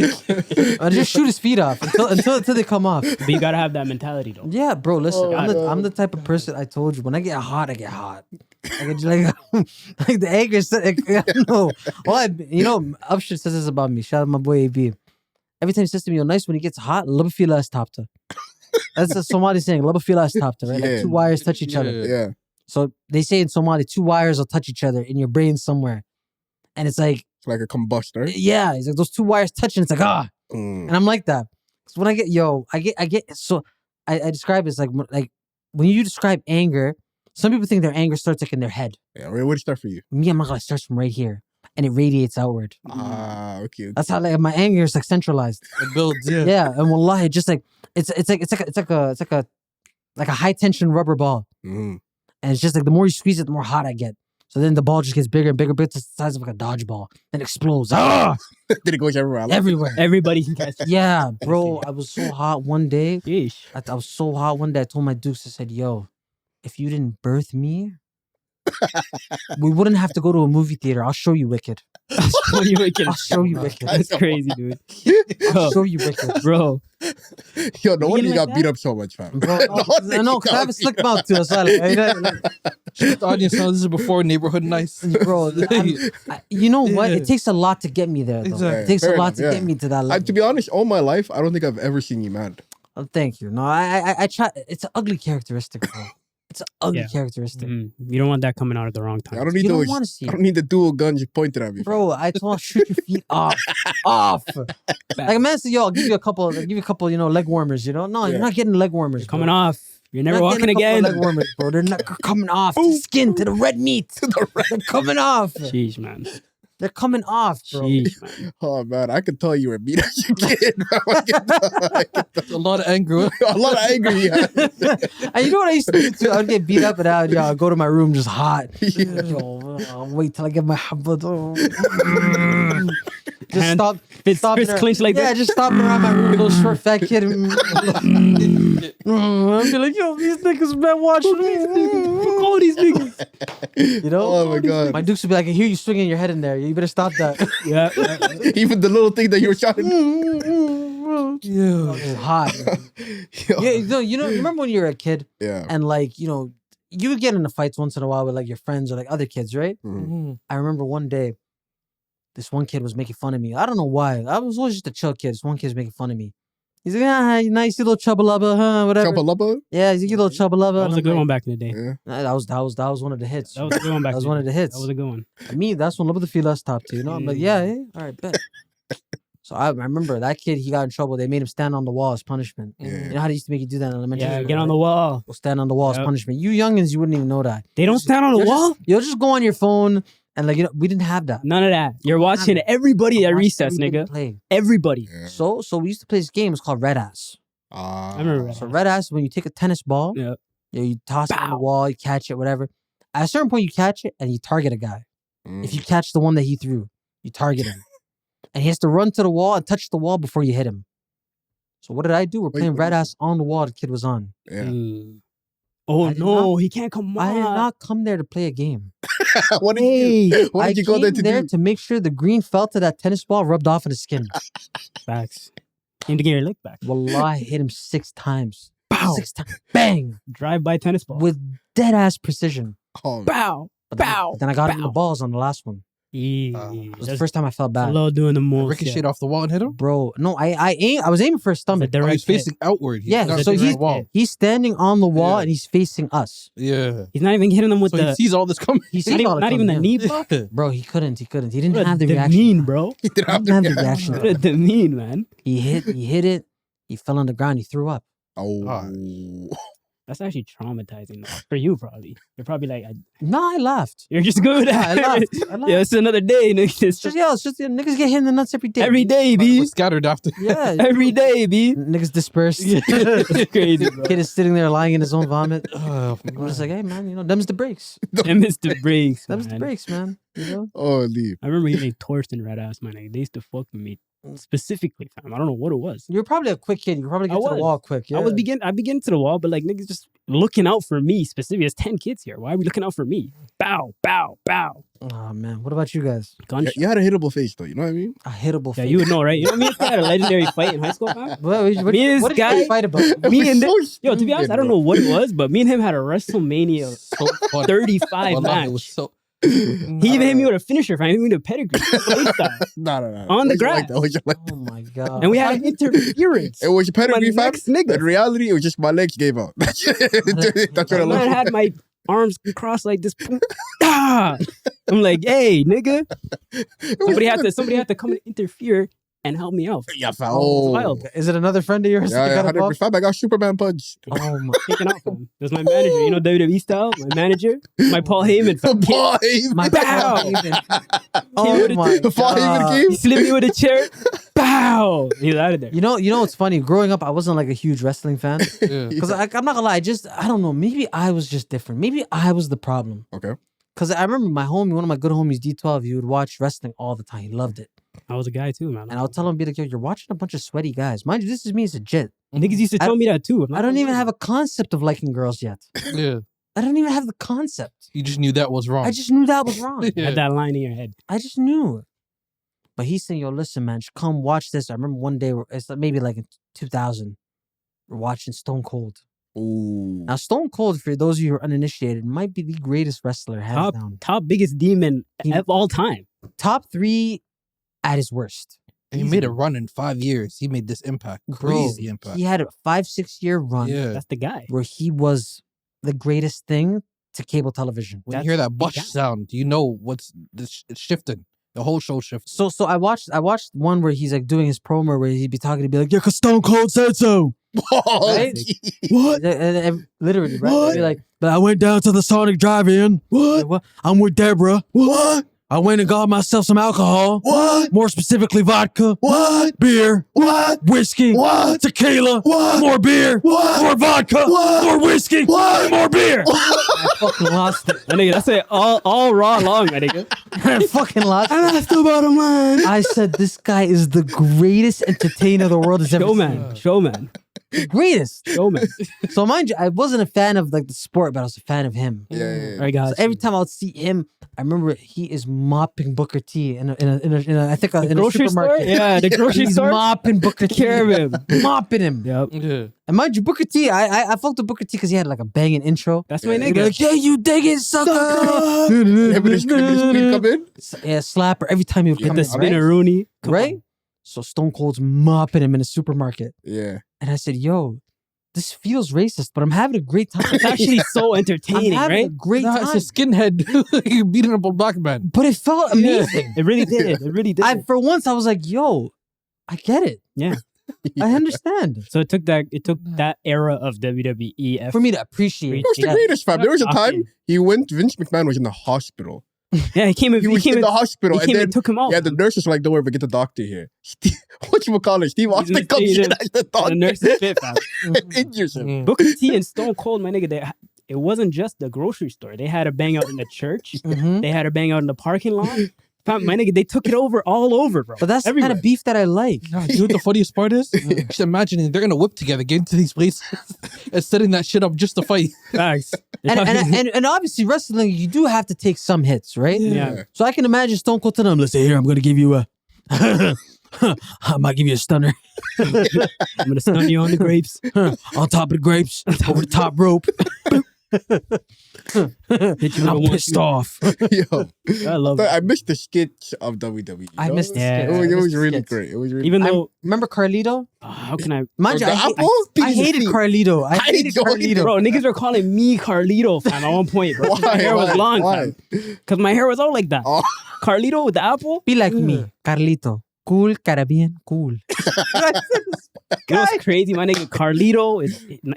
Just shoot his feet off until they come off. But you gotta have that mentality, though. Yeah, bro. Listen, Oh, I'm the type of person. I told you, when I get hot, I get hot. I get like the anger. I don't know. Upshur says this about me. Shout out my boy AB. Every time he says to me, "Yo, Nyce, when he gets hot, love feel last tapta." That's a Somali saying, "Love feel last tapta," right? Yeah. Like 2 wires touch each other. Yeah. So they say in Somali, 2 wires will touch each other in your brain somewhere, and it's like, It's like a combustor. yeah, it's like those 2 wires touching. It's like Mm. and I'm like that. So when I get so I describe it as like when you describe anger, some people think their anger starts like in their head. Yeah, what did it start for you? Me, I'm not gonna, it starts from right here and it radiates outward. Ah, okay. That's how like my anger is like centralized. It builds, yeah. Yeah, and wallahi, just like it's like a high tension rubber ball, Mm. and it's just like the more you squeeze it, the more hot I get. So then the ball just gets bigger and bigger, but it's the size of like a dodgeball, then explodes Did it go everywhere? I like everywhere. Everybody can catch it. Yeah, bro, I was so hot one day. Yeesh. I was so hot one day. I told my dukes, I said, "Yo, if you didn't birth me, we wouldn't have to go to a movie theater. I'll show you Wicked. I'll show you Wicked. I'll show you Wicked. That's crazy, dude. I'll show you Wicked. Bro. Yo, no wonder you like got that? beat up so much, fam. Bro, I know, because I have a slick mouth too. So The audience knows this is before Neighborhood Nice. bro, you know what? Yeah. It takes a lot to get me there, though. Exactly. It takes Fair a lot enough, to get me to that level. To be honest, all my life, I don't think I've ever seen you mad. Oh, thank you. No, I try. It's an ugly characteristic, bro. It's an ugly Yeah. characteristic. You don't want that coming out at the wrong time. I don't need You don't those. want to see I it. don't need the dual guns you pointed at me. Bro, I told him shoot your feet off. Like a man said, yo, I'll give you a couple, you know, leg warmers, you know? No, Yeah. you're not getting leg warmers. You're bro. coming off. You're never Not walking getting a couple again. of leg warmers, bro. They're not coming off. To the skin, to the red meat. They're coming off. Sheesh, man. They're coming off, bro. Sheesh, man. Oh man, I could tell you were beat as a kid. I could tell. A lot of anger. A lot of anger you had. And you know what I used to do too? I'd get beat up and I'd go to my room just hot. Yeah. Yo, I'll wait till I get my habit. Just Hand- stop. Fist Stopping clenched like yeah, that. just stopping around my room, little short fat kid. I'd be like, yo, these niggas been watching Fuck all these niggas. You know? Oh my god. My dukes would be like, I hear you swinging your head in there. You better stop that. Yeah. Even the little thing that you were shouting. Yeah, it's hot. Yeah, you remember when you were a kid Yeah. and like, you know, you would get into fights once in a while with like your friends or like other kids, right? I remember one day, this one kid was making fun of me. I don't know why. I was always just a chill kid. This one kid was making fun of me. He's like, you nice, you little chubba lubba, huh? Whatever. Chubba Lubba? Yeah, he's like, you little chubba lubba. That And was a I'm good like, one back in the day. Yeah. Nah, that was one of the hits. That was a good one back That was in one the of the day. hits. That was a good one. Me, that's one love the feel top to, you know? I'm like, yeah, all right, bet. So I remember that kid, he got in trouble. They made him stand on the wall as punishment. Yeah. You know how they used to make you do that in elementary Yeah, school, get on the right? wall. Well, stand on the wall as Yep. punishment. You youngins, you wouldn't even know that. They don't stand on the wall? You'll just go on your phone and like, you know, we didn't have that. None of that. You're watching everybody at recess, nigga. Play. Everybody. Yeah. So we used to play this game. It's called Red Ass. I remember that. So Red Ass, when you take a tennis ball, Yeah. you toss it on the Pow. wall, you catch it, whatever. At a certain point, you catch it and you target a guy. If you catch the one that he threw, you target him. And he has to run to the wall and touch the wall before you hit him. So what did I do? We're playing Red Ass on the wall the kid was on. Yeah. Oh I did no, he can't come on. I did not come there to play a game. What did you I go there came to there do? to make sure the green felt to that tennis ball rubbed off on his skin. Facts. Came to get your lick back. Wallah, I hit him 6 times. Bow. 6 times. Bang! Drive by tennis ball. With dead ass precision. Oh, Bow. But then, Bow. then I got him in the Bow. balls on the last one. Yeah. It was the first time I felt a bad. little doing the most. Ricocheted off the wall and hit him? Bro, no, I was aiming for his stomach. The Oh, direct he's hit. facing outward. Yeah, not so facing he's the wall. he's standing on the wall Yeah. and he's facing us. Yeah. He's not even hitting them with So he the. sees all this coming. He's Not even the knee block. Bro, he couldn't. He didn't What a have the reaction. demean, bro. he didn't have He didn't have the the reaction. What a demean, man. He hit it. He fell on the ground. He threw up. Oh. That's actually traumatizing though. For you, probably. You're probably like, No, I laughed. you're just good Yeah, at I laughed. it. Yeah, it's another day, nigga. It's just niggas get hit in the nuts every day. Every day, But B. was scattered after. Yeah. Every day, B. Niggas dispersed. It's crazy, bro. Kid is sitting there lying in his own vomit. Oh, I'm just like, hey man, you know, them's the breaks. And Mr. Breaks, Them's the man. breaks, man. You know? Oh, leave. I remember getting torched in Red Ass, man. Like, they used to fuck with me specifically, fam. I don't know what it was. You're probably a quick kid. You could probably I get to the was. wall quick. Yeah. I begin to the wall, but like niggas just looking out for me specifically. There's 10 kids here. Why are we looking out for me? Bow, bow, bow. Oh man, what about you guys? Gunshot. You had a hittable face though, you know what I mean? A hittable Yeah, face. you would know, right? You know me and this guy had a legendary fight in high school, fam? What Me and this did you guy- guys fight about? Me and So Yo, to be honest, I don't know what it was, but me and him had a WrestleMania so funny. 35 Wallah, match. it was so. He even hit me with a finisher, fam. He hit me with a pedigree. Freestyle. No. On the It was grass. like that. It was just like Oh my god. And we had an interference. It was your pedigree, My fam. next nigga. In reality, it was just my legs gave out. That's what it I looked like. had my arms crossed like this. Ah! I'm like, hey, nigga. Somebody had to come and interfere and help me out. Yeah, fam. Oh, Oh. wild. Is it another friend of yours? that Yeah, got involved? 100%. I got Superman punch. Oh my. Taking out from him. It was my manager. You know WWE style? My manager. My Paul Heyman. fam. Boy, My Bow. Oh with a my the fall even god. came. He slipped me with a chair. Bow. He was out of there. You know what's funny? Growing up, I wasn't like a huge wrestling fan. Yeah. Because I'm not gonna lie, I don't know. Maybe I was just different. Maybe I was the problem. Okay. Because I remember my homie, one of my good homies, D12, he would watch wrestling all the time. He loved it. I was a guy too, man. And I'll tell him, be like, yo, you're watching a bunch of sweaty guys. Mind you, this is me as a jit. Niggas used to tell me that too. I don't even have a concept of liking girls yet. Yeah. I don't even have the concept. You just knew that was wrong. I just knew that was wrong. You had that line in your head. I just knew. But he's saying, yo, listen, man, just come watch this. I remember one day, it's maybe like in 2000, we're watching Stone Cold. Ooh. Now, Stone Cold, for those of you who are uninitiated, might be the greatest wrestler, hands down. Top biggest demon of all time. Top 3 at his worst. And he made a run in 5 years. He made this impact. Crazy impact. He had a 5-6 year run. Yeah. That's the guy. Where he was the greatest thing to cable television. When you hear that bush sound, you know it's shifting. The whole show shifted. So I watched one where he's like doing his promo where he'd be talking to be like, yeah, cause Stone Cold said so. Right? What? Literally, right? What? Be like, But I went down to the Sonic Drive-In. what? I'm with Deborah. What? I went and got myself some alcohol. What? More specifically, vodka. What? Beer. What? Whiskey. What? Tequila. What? More beer. What? More vodka. What? More whiskey. What? And more beer. I fucking lost it. My nigga, that's it. All raw long, my nigga. I fucking lost And it. that's the bottom line. I said, this guy is the greatest entertainer the world has ever seen. Showman. The greatest. Showman. So mind you, I wasn't a fan of like the sport, but I was a fan of him. Yeah. I got So every time I would see him, I remember he is mopping Booker T in a I think in a grocery supermarket. store? Yeah, the grocery He's store. mopping Booker T. Take care of him. Mopping him. Yep. Yeah. And mind you, Booker T, I fucked with Booker T because he had like a banging intro. That's my He'd be nigga. like, yeah, you dig it, sucker. Every screen come in. Yeah, slapper every time he would Get come the in, spinner Rooney. Come right? on. So Stone Cold's mopping him in a supermarket. Yeah. And I said, yo, this feels racist, but I'm having a great time. It's actually so I'm entertaining, having a right? great Nah, time. it's a skinhead. You're beating up a black man. But it felt amazing. It really did. It really did. For once, I was like, yo, I get it. Yeah. I understand. So it took that era of WWE For me to appreciate He was the it. greatest, fam. There was a time Shocking. Vince McMahon was in the hospital. Yeah, he came in. He was in the hospital. He And came then and took him out. the nurses were like, don't worry, but get the doctor here. Whatchamacallit? Steve Austin the- comes he's in the- as the doctor The nurse is fit, fam. and injures him. Booker T and Stone Cold, my nigga, it wasn't just the grocery store. They had a bang out in the church. Mhm. They had a bang out in the parking lot. Fam, my nigga, they took it over all over, bro. But that's the kind Everywhere. of beef that I like. Nah, you know what the funniest part is? Just imagining they're gonna whip together, get into these places, and setting that shit up just to fight. Facts. And obviously, wrestling, you do have to take some hits, right? Yeah. So I can imagine Stone Cold to them, Listen here, I'm going to give you a... I might give you a stunner. I'm gonna stun you on the grapes. On top of the grapes. Over the top rope. Hit you I'm with a pissed 1-2. off. Yo, I love it. I missed the skits of WWE. I missed the Yeah. skits. It I was missed the really skits. great. It was really Even though, Remember Carlito? how can I, Mind you, The I apple? hated Carlito. I hated don't Carlito. bro? Niggas were calling me Carlito, fam, at one point, bro. 'cause my hair was long, Why? because my hair was all like that. Oh. Carlito with the apple. Be like me, Carlito. Cool, Caribbean, cool. You know what's crazy, my nigga? Carlito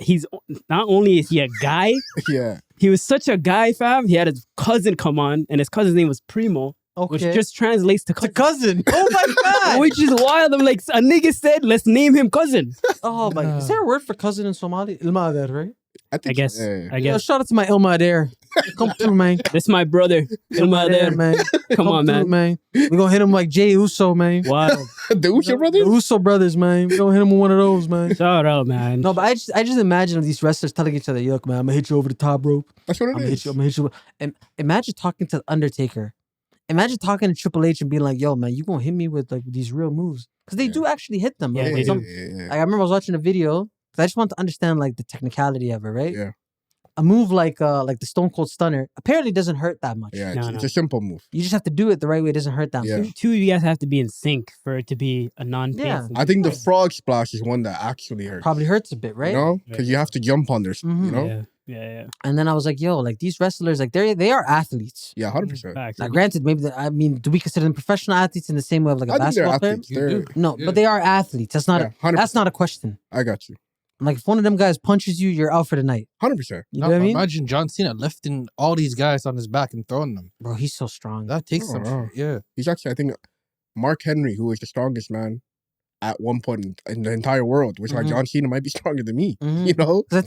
he's not only is he a guy, Yeah. he was such a guy, fam. He had his cousin come on, and his cousin's name was Primo, which just translates to cousin. cousin. Oh my God. Which is wild. I'm like, a nigga said, let's name him cousin. Oh my God. Is there a word for cousin in Somali? Ilmader, right? I guess. Yeah. I Yo, guess. shout out to my Ilmader. Come through, man. This my brother. Ilmader, man. Come on, through, man. We're going to hit him like Jay Uso, man. Wow. The Uso The brothers? Uso brothers, man. We're going to hit him with one of those, man. Shout out, man. No, but I just imagine these wrestlers telling each other, "Look, man, I'm gonna hit you over the top rope. That's what I'm it gonna hit is. you. I'm gonna hit you." And imagine talking to the Undertaker. Imagine talking to Triple H and being like, "Yo, man, you gonna hit me with like these real moves?" Because they do actually hit them. Yeah, Like, they do. Like, I remember I was watching a video because I just want to understand like the technicality of it, right? Yeah. A move like the Stone Cold Stunner apparently doesn't hurt that much. Yeah, No, it's no. a simple move. You just have to do it the right way. It doesn't hurt that Yeah. much. Two of you guys have to be in sync for it to be a non-painful. Yeah. I think the frog splash is one that actually hurts. Probably hurts a bit, right? You know? Because you have to jump on their, Mhm. you know? Yeah. And then I was like, "Yo, like these wrestlers, like they are athletes." Yeah, 100%. Facts. Now, granted, maybe do we consider them professional athletes in the same way of like a I think they're basketball player? athletes. They're, No, Yeah. but they are athletes. That's not yeah, 100%. that's not a question. I got you. Like if one of them guys punches you, you're out for the night. 100%. You know what I mean? Imagine John Cena lifting all these guys on his back and throwing them. Bro, he's so strong. That takes Oh, some wow. shit. Yeah. He's actually, I think, Mark Henry, who was the strongest man at one point in the entire world, which like Mhm. John Cena might be stronger than me. Mhm. You know? Because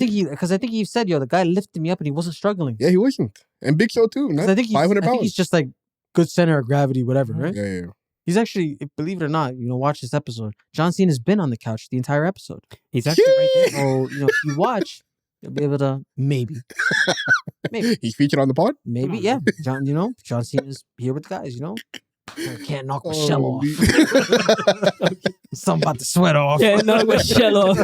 I think he said, "Yo, the guy lifted me up and he wasn't struggling." Yeah, he wasn't. And Big Show too. 'Cause I think 500 I think pounds. he's just like good center of gravity, whatever, right? Yeah. He's actually, believe it or not, watch this episode. John Cena's been on the couch the entire episode. He's actually right there. So if you watch, You'll be able to maybe. He's featured on the pod? Maybe, yeah. John, John Cena's here with the guys, I can't knock my shell off. Something about the sweat off. Can't knock my shell off.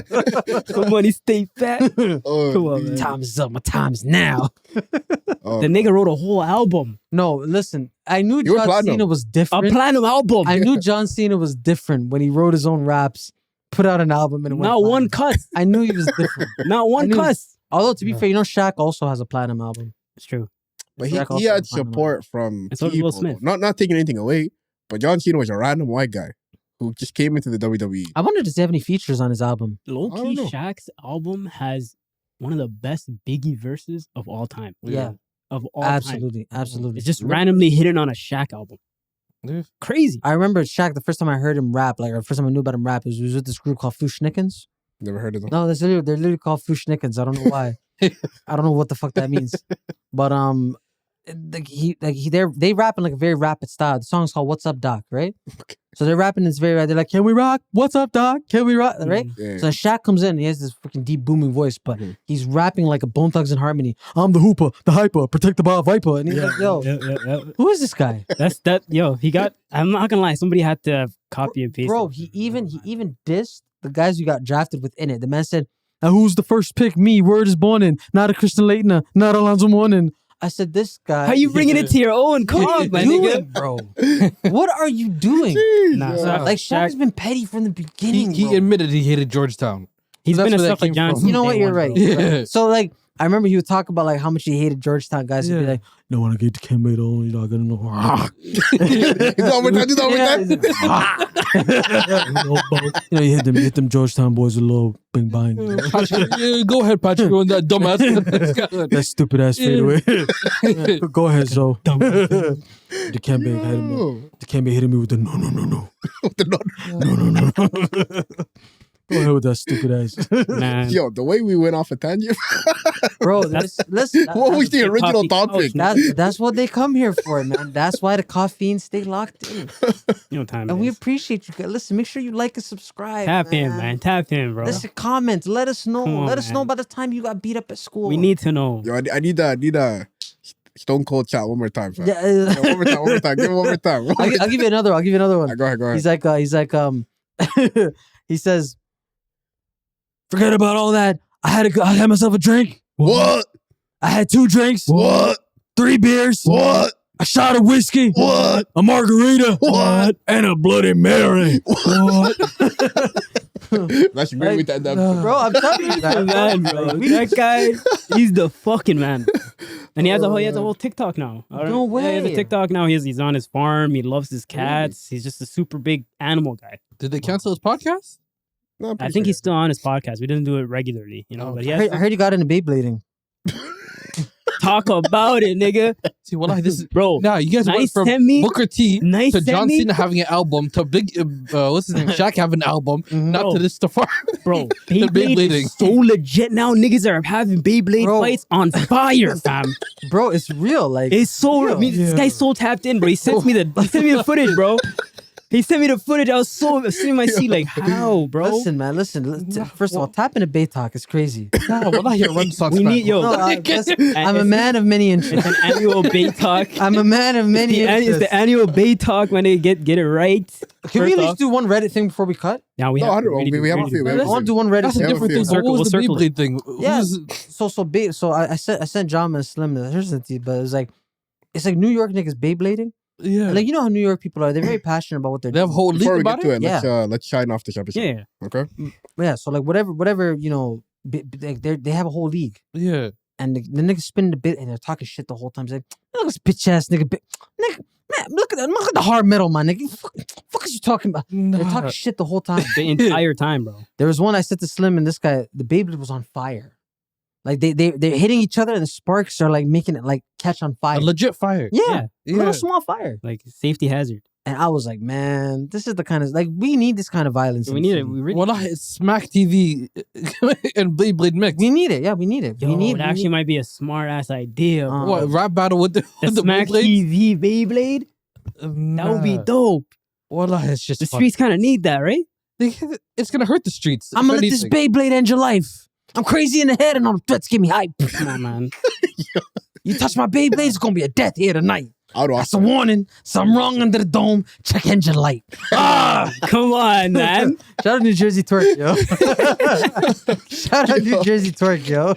My money stay fat. Come on, man. Time is up. My time is now. The nigga wrote a whole album. No, listen. I knew John Cena was different. A platinum album. I knew John Cena was different when he wrote his own raps, put out an album, and it went Not one cuss. I knew he was different. Not one cuss. Although, to be fair, Shaq also has a platinum album. It's true. But he had support from people. Will Smith. Not taking anything away, but John Cena was a random white guy who just came into the WWE. I wonder, does he have any features on his album? Low-key, Shaq's album has one of the best Biggie verses of all time. Yeah. Of all Absolutely. time. Absolutely. It's just randomly hidden on a Shaq album. Crazy. I remember Shaq, the first time I heard him rap, or the first time I knew about him rap, was with this group called Fushnikins. Never heard of them. No, they're literally called Fushnikins. I don't know why. I don't know what the fuck that means. But they rap in like a very rapid style. The song's called "What's Up, Doc," right? Okay. So they're rapping this very. They're like, "Can we rock? What's up, Doc? Can we rock?" Right? Yeah. So Shaq comes in. He has this freaking deep booming voice, but he's rapping like a Bone Thugs and Harmony. I'm the hooper, the hyper, protected by a viper, and he's like, "Yo, who is this guy?" He got. I'm not gonna lie. Somebody had to copy and paste. Bro, he even dissed the guys who got drafted within it. The man said, "Who's the first pick? Me. Word is born in. Not a Christian Leitner. Not Alonzo Mourning." I said, "This guy." How you bringing it to your own? Come on, my nigga. Bro. What are you doing? Like Shaq has been petty from the beginning. He admitted he hated Georgetown. He's So been a that's where stuff that like came Johnson. from. You know what? You're right. Yeah. So like, I remember he would talk about like how much he hated Georgetown guys. He'd be like, "No, when I get to Kembe, though, I gotta know." Do that one time. You hit them Georgetown boys a little bing bang. Go ahead, Patrick, on that dumbass. That stupid ass fadeaway. Go ahead, so. The Kembe hitting me with the no. No. Go ahead with that stupid ass. Man. Yo, the way we went off a tangent. Bro, listen. What was the original topic? That's what they come here for, man. That's why the caffeine stay locked in. You know time. And we appreciate you guys. Listen, make sure you like and subscribe. Tap in, man. Tap in, bro. Listen, comment. Let us know. Come on, Let us know man. by the time you got beat up at school. We need to know. Yo, I need a Stone Cold chat one more time, fam. Yeah, One more time. Give it one more time. I'll give you another one. Go ahead. He's like, he says, "Forget about all that. I had myself a drink. What? I had 2 drinks. What? 3 beers. What? A shot of whiskey. What? A margarita. What? And a Bloody Mary. What? That's great with that. Bro, I'm telling you, The man, bro. That guy, he's the fucking man. And he has a whole TikTok now. No way. Yeah, he has a TikTok now. He's on his farm. He loves his cats. He's just a super big animal guy. Did they cancel his podcast? No, I think he's still on his podcast. We didn't do it regularly, But he I has heard you got into Beyblading. talk about it, nigga. See, well, this is Bro. Nah, you guys went Nyce from sent me- Booker T Nyce to sent John me- Cena having an album to big what's his name, Shaq having an album, not Bro. to this stuff. Bro, Beyblade Beyblading. is so legit now. Niggas are having Beyblade Bro. fights on fire, fam. Bro, it's real. Like, It's so. real. I mean, this guy's so tapped in, bro. He sent me the footage, bro. He sent me the footage. I was sitting in my seat like, how, bro? Listen, man, listen. First of all, tapping a Bay Talk is crazy. Nah, we're not here run socks. We need yo. No, I'm a man of many It's interests. an annual Bay Talk. I'm a man of many It's interests. the annual Bay Talk when they get it right. Can we First at least off- do one Reddit thing before we cut? Now we No, have. I don't know. We have a few. I want to do one Reddit That's a thing. Yeah, different we'll thing. So what was the circle. Beyblade thing? Yeah. Who's- So I sent John and Slim the Thursday, but it's like New York niggas Beyblading. yeah. Like, you know how New York people are. They're very passionate about what they're They have a doing. whole league Before we about get to it. it, let's shine off this episode. Yeah. Okay. Yeah, so like whatever they have a whole league. Yeah. And the niggas spinning the bit and they're talking shit the whole time. It's like, look at this bitch ass nigga. Nigga, man, look at the hard metal, my nigga. Fuck is you talking about? They're talking shit the whole time. The entire time, bro. There was one I said to Slim and this guy, the Beyblade was on fire. Like they're hitting each other and the sparks are like making it like catch on fire. A legit fire. Yeah, Yeah. little small fire. Like safety hazard. And I was like, man, this is the kind of like we need this kind of violence. We in need the it. city. We really. Well, it's Smack TV and Beyblade mix. We need it. Yeah, we need it. Yo, we need it actually might be a smart ass idea. Bro. What rap battle with the The Smack Beyblades? TV Beyblade. That would be dope. Well, it's just The fun. streets kind of need that, right? It's gonna hurt the streets. I'm gonna let this Beyblade end your life. I'm crazy in the head and all the threats give me hype. Come on, man. You touch my Beyblades, it's gonna be a death here tonight. I would watch That's a warning. Something wrong under the dome. Check engine light. Come on, man. Shout out New Jersey Twerk, yo. Shout out New Jersey Twerk, yo.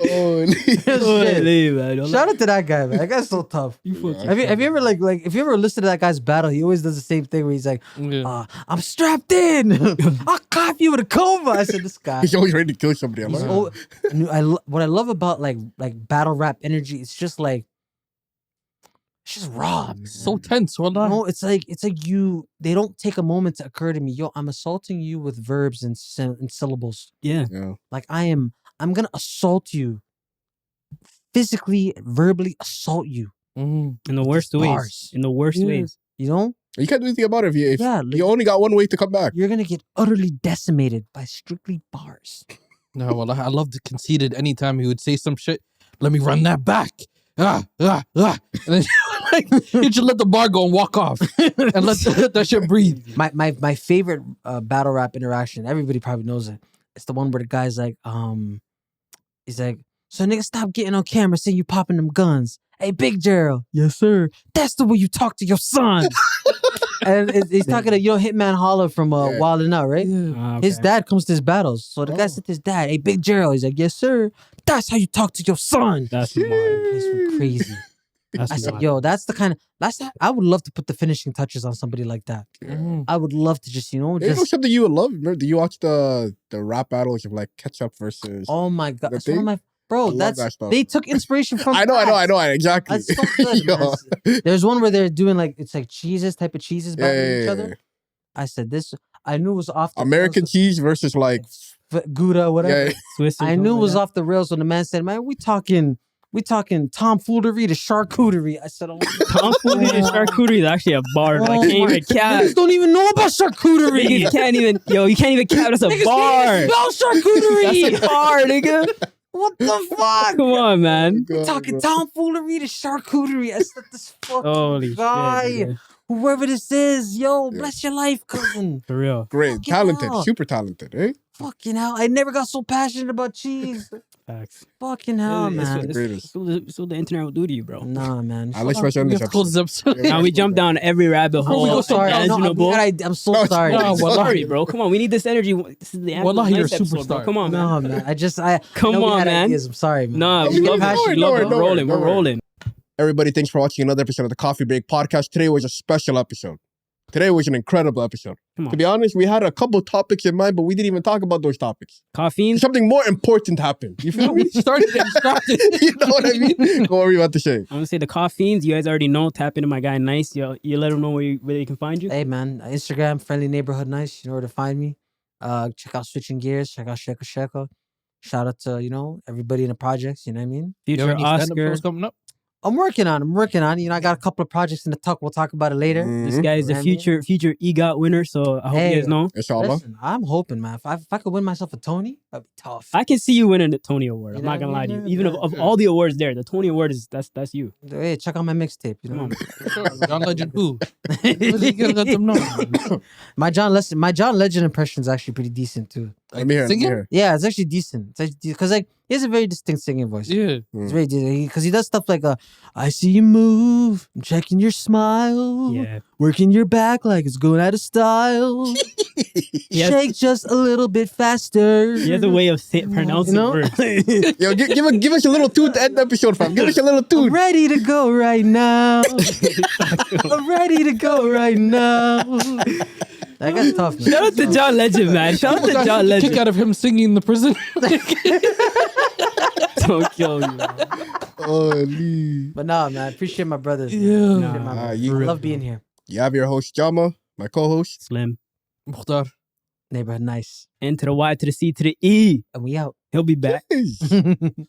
Shout out to that guy, man. That guy's so tough. Have you ever if you ever listened to that guy's battle, he always does the same thing where he's like, I'm strapped in. I'll clap you with a coma. I said, this guy. He's always ready to kill somebody. What I love about like battle rap energy, it's just like, it's just raw, man. So tense. Well, no, it's like they don't take a moment to occur to me. Yo, I'm assaulting you with verbs and syllables. Yeah. Like I'm gonna assault you. Physically, verbally assault you. In the worst ways. In the worst ways. You know? You can't do anything about it if you only got one way to come back. You're gonna get utterly decimated by strictly bars. No, well, I loved conceited anytime he would say some shit. Let me run that back. And then you just let the bar go and walk off and let that shit breathe. My favorite battle rap interaction, everybody probably knows it. It's the one where the guy's like, he's like, so nigga, stop getting on camera saying you popping them guns. Hey, Big Gerald. Yes, sir. That's the way you talk to your son. And he's talking to, Hitman Holler from Wild 'N Out, right? Yeah. His dad comes to his battles. So the guy said to his dad, hey, Big Gerald. He's like, yes, sir. That's how you talk to your son. That's mine. This was crazy. I said, yo, I would love to put the finishing touches on somebody like that. I would love to just, You know something you would love? Remember, do you watch the rap battles of like Ketchup versus... Oh my God. That's one of my... Bro, they took inspiration from I know, exactly. That's so good, man. There's one where they're doing like, it's like type of cheeses battling each other. I said this, I knew it was off the American cheese versus like... Gouda, whatever. Swiss I knew it was off the rails when the man said, man, we talking tomfoolery to charcuterie. I said, tomfoolery to charcuterie is actually a bar. I can't even cap. Niggas don't even know about charcuterie. You can't even cap. That's a bar. Spell charcuterie. That's a bar, nigga. What the fuck? Come on, man. We're talking tomfoolery to charcuterie. I said, this fucking guy, shit, whoever this is, yo, bless your life, cousin. For real. Great. Fucking Talented. hell. Super talented, eh? Fucking hell. I never got so passionate about cheese. Facts. Fucking hell, man. So the internet will do to you, bro. Nah, man. Let's end this episode. Now we jump down every rabbit hole. Sorry. I'm so sorry. No, sorry, bro. Come on. We need this energy. This is the Wallah, you're a episode, superstar. bro. Come on, man. No, man. Come on, man. Ideas. I'm sorry, man. Nah, we love it. We're rolling. We're rolling. Everybody, thanks for watching another episode of the Coffee Break Podcast. Today was a special episode. Today was an incredible episode. To be honest, we had a couple topics in mind, but we didn't even talk about those topics. Caffeine? Something more important happened. You feel me? Started and distracted. You know what I mean? Go, what were you about to say? I'm going to say the caffeines. You guys already know. Tap into my guy, Nyce. You let them know where they can find you. Hey, man. Instagram, Friendly Neighborhood Nyce. You know where to find me. Check out Switching Gears. Check out Sheka. Shout out to, everybody in the projects. You know what I mean? Future Oscar. Coming up? I'm working on. I got a couple of projects in the tuck. We'll talk about it later. This guy is a future EGOT winner, so I hope you guys know. Listen, I'm hoping, man. If I could win myself a Tony, that'd be tough. I can see you winning the Tony Award. I'm not gonna lie to you. Even of all the awards there, the Tony Award is that's you. Hey, check out my mixtape. You know, John Legend who? You gotta let them know. My John Legend impression is actually pretty decent too. Let me hear. Yeah, it's actually decent. Because he has a very distinct singing voice. Yeah, it's very decent. Because he does stuff like I see you move, I'm checking your smile, working your back like it's going out of style. Shake just a little bit faster. He has a way of pronouncing words. Yo, give us a little tune to end the episode, fam. Give us a little tune. I'm ready to go right now. I'm ready to go right now. That guy's tough, man. Shout out to John Legend, man. Shout out to John Legend. Kick out of him singing in the prison. Don't kill you. But nah, man. I appreciate my brothers. Yeah. I love being here. You have your host, Jama, my co-host. Slim. Mukhtar. Neighborhood Nyce. N to the Y to the C to the E. And we out. He'll be back.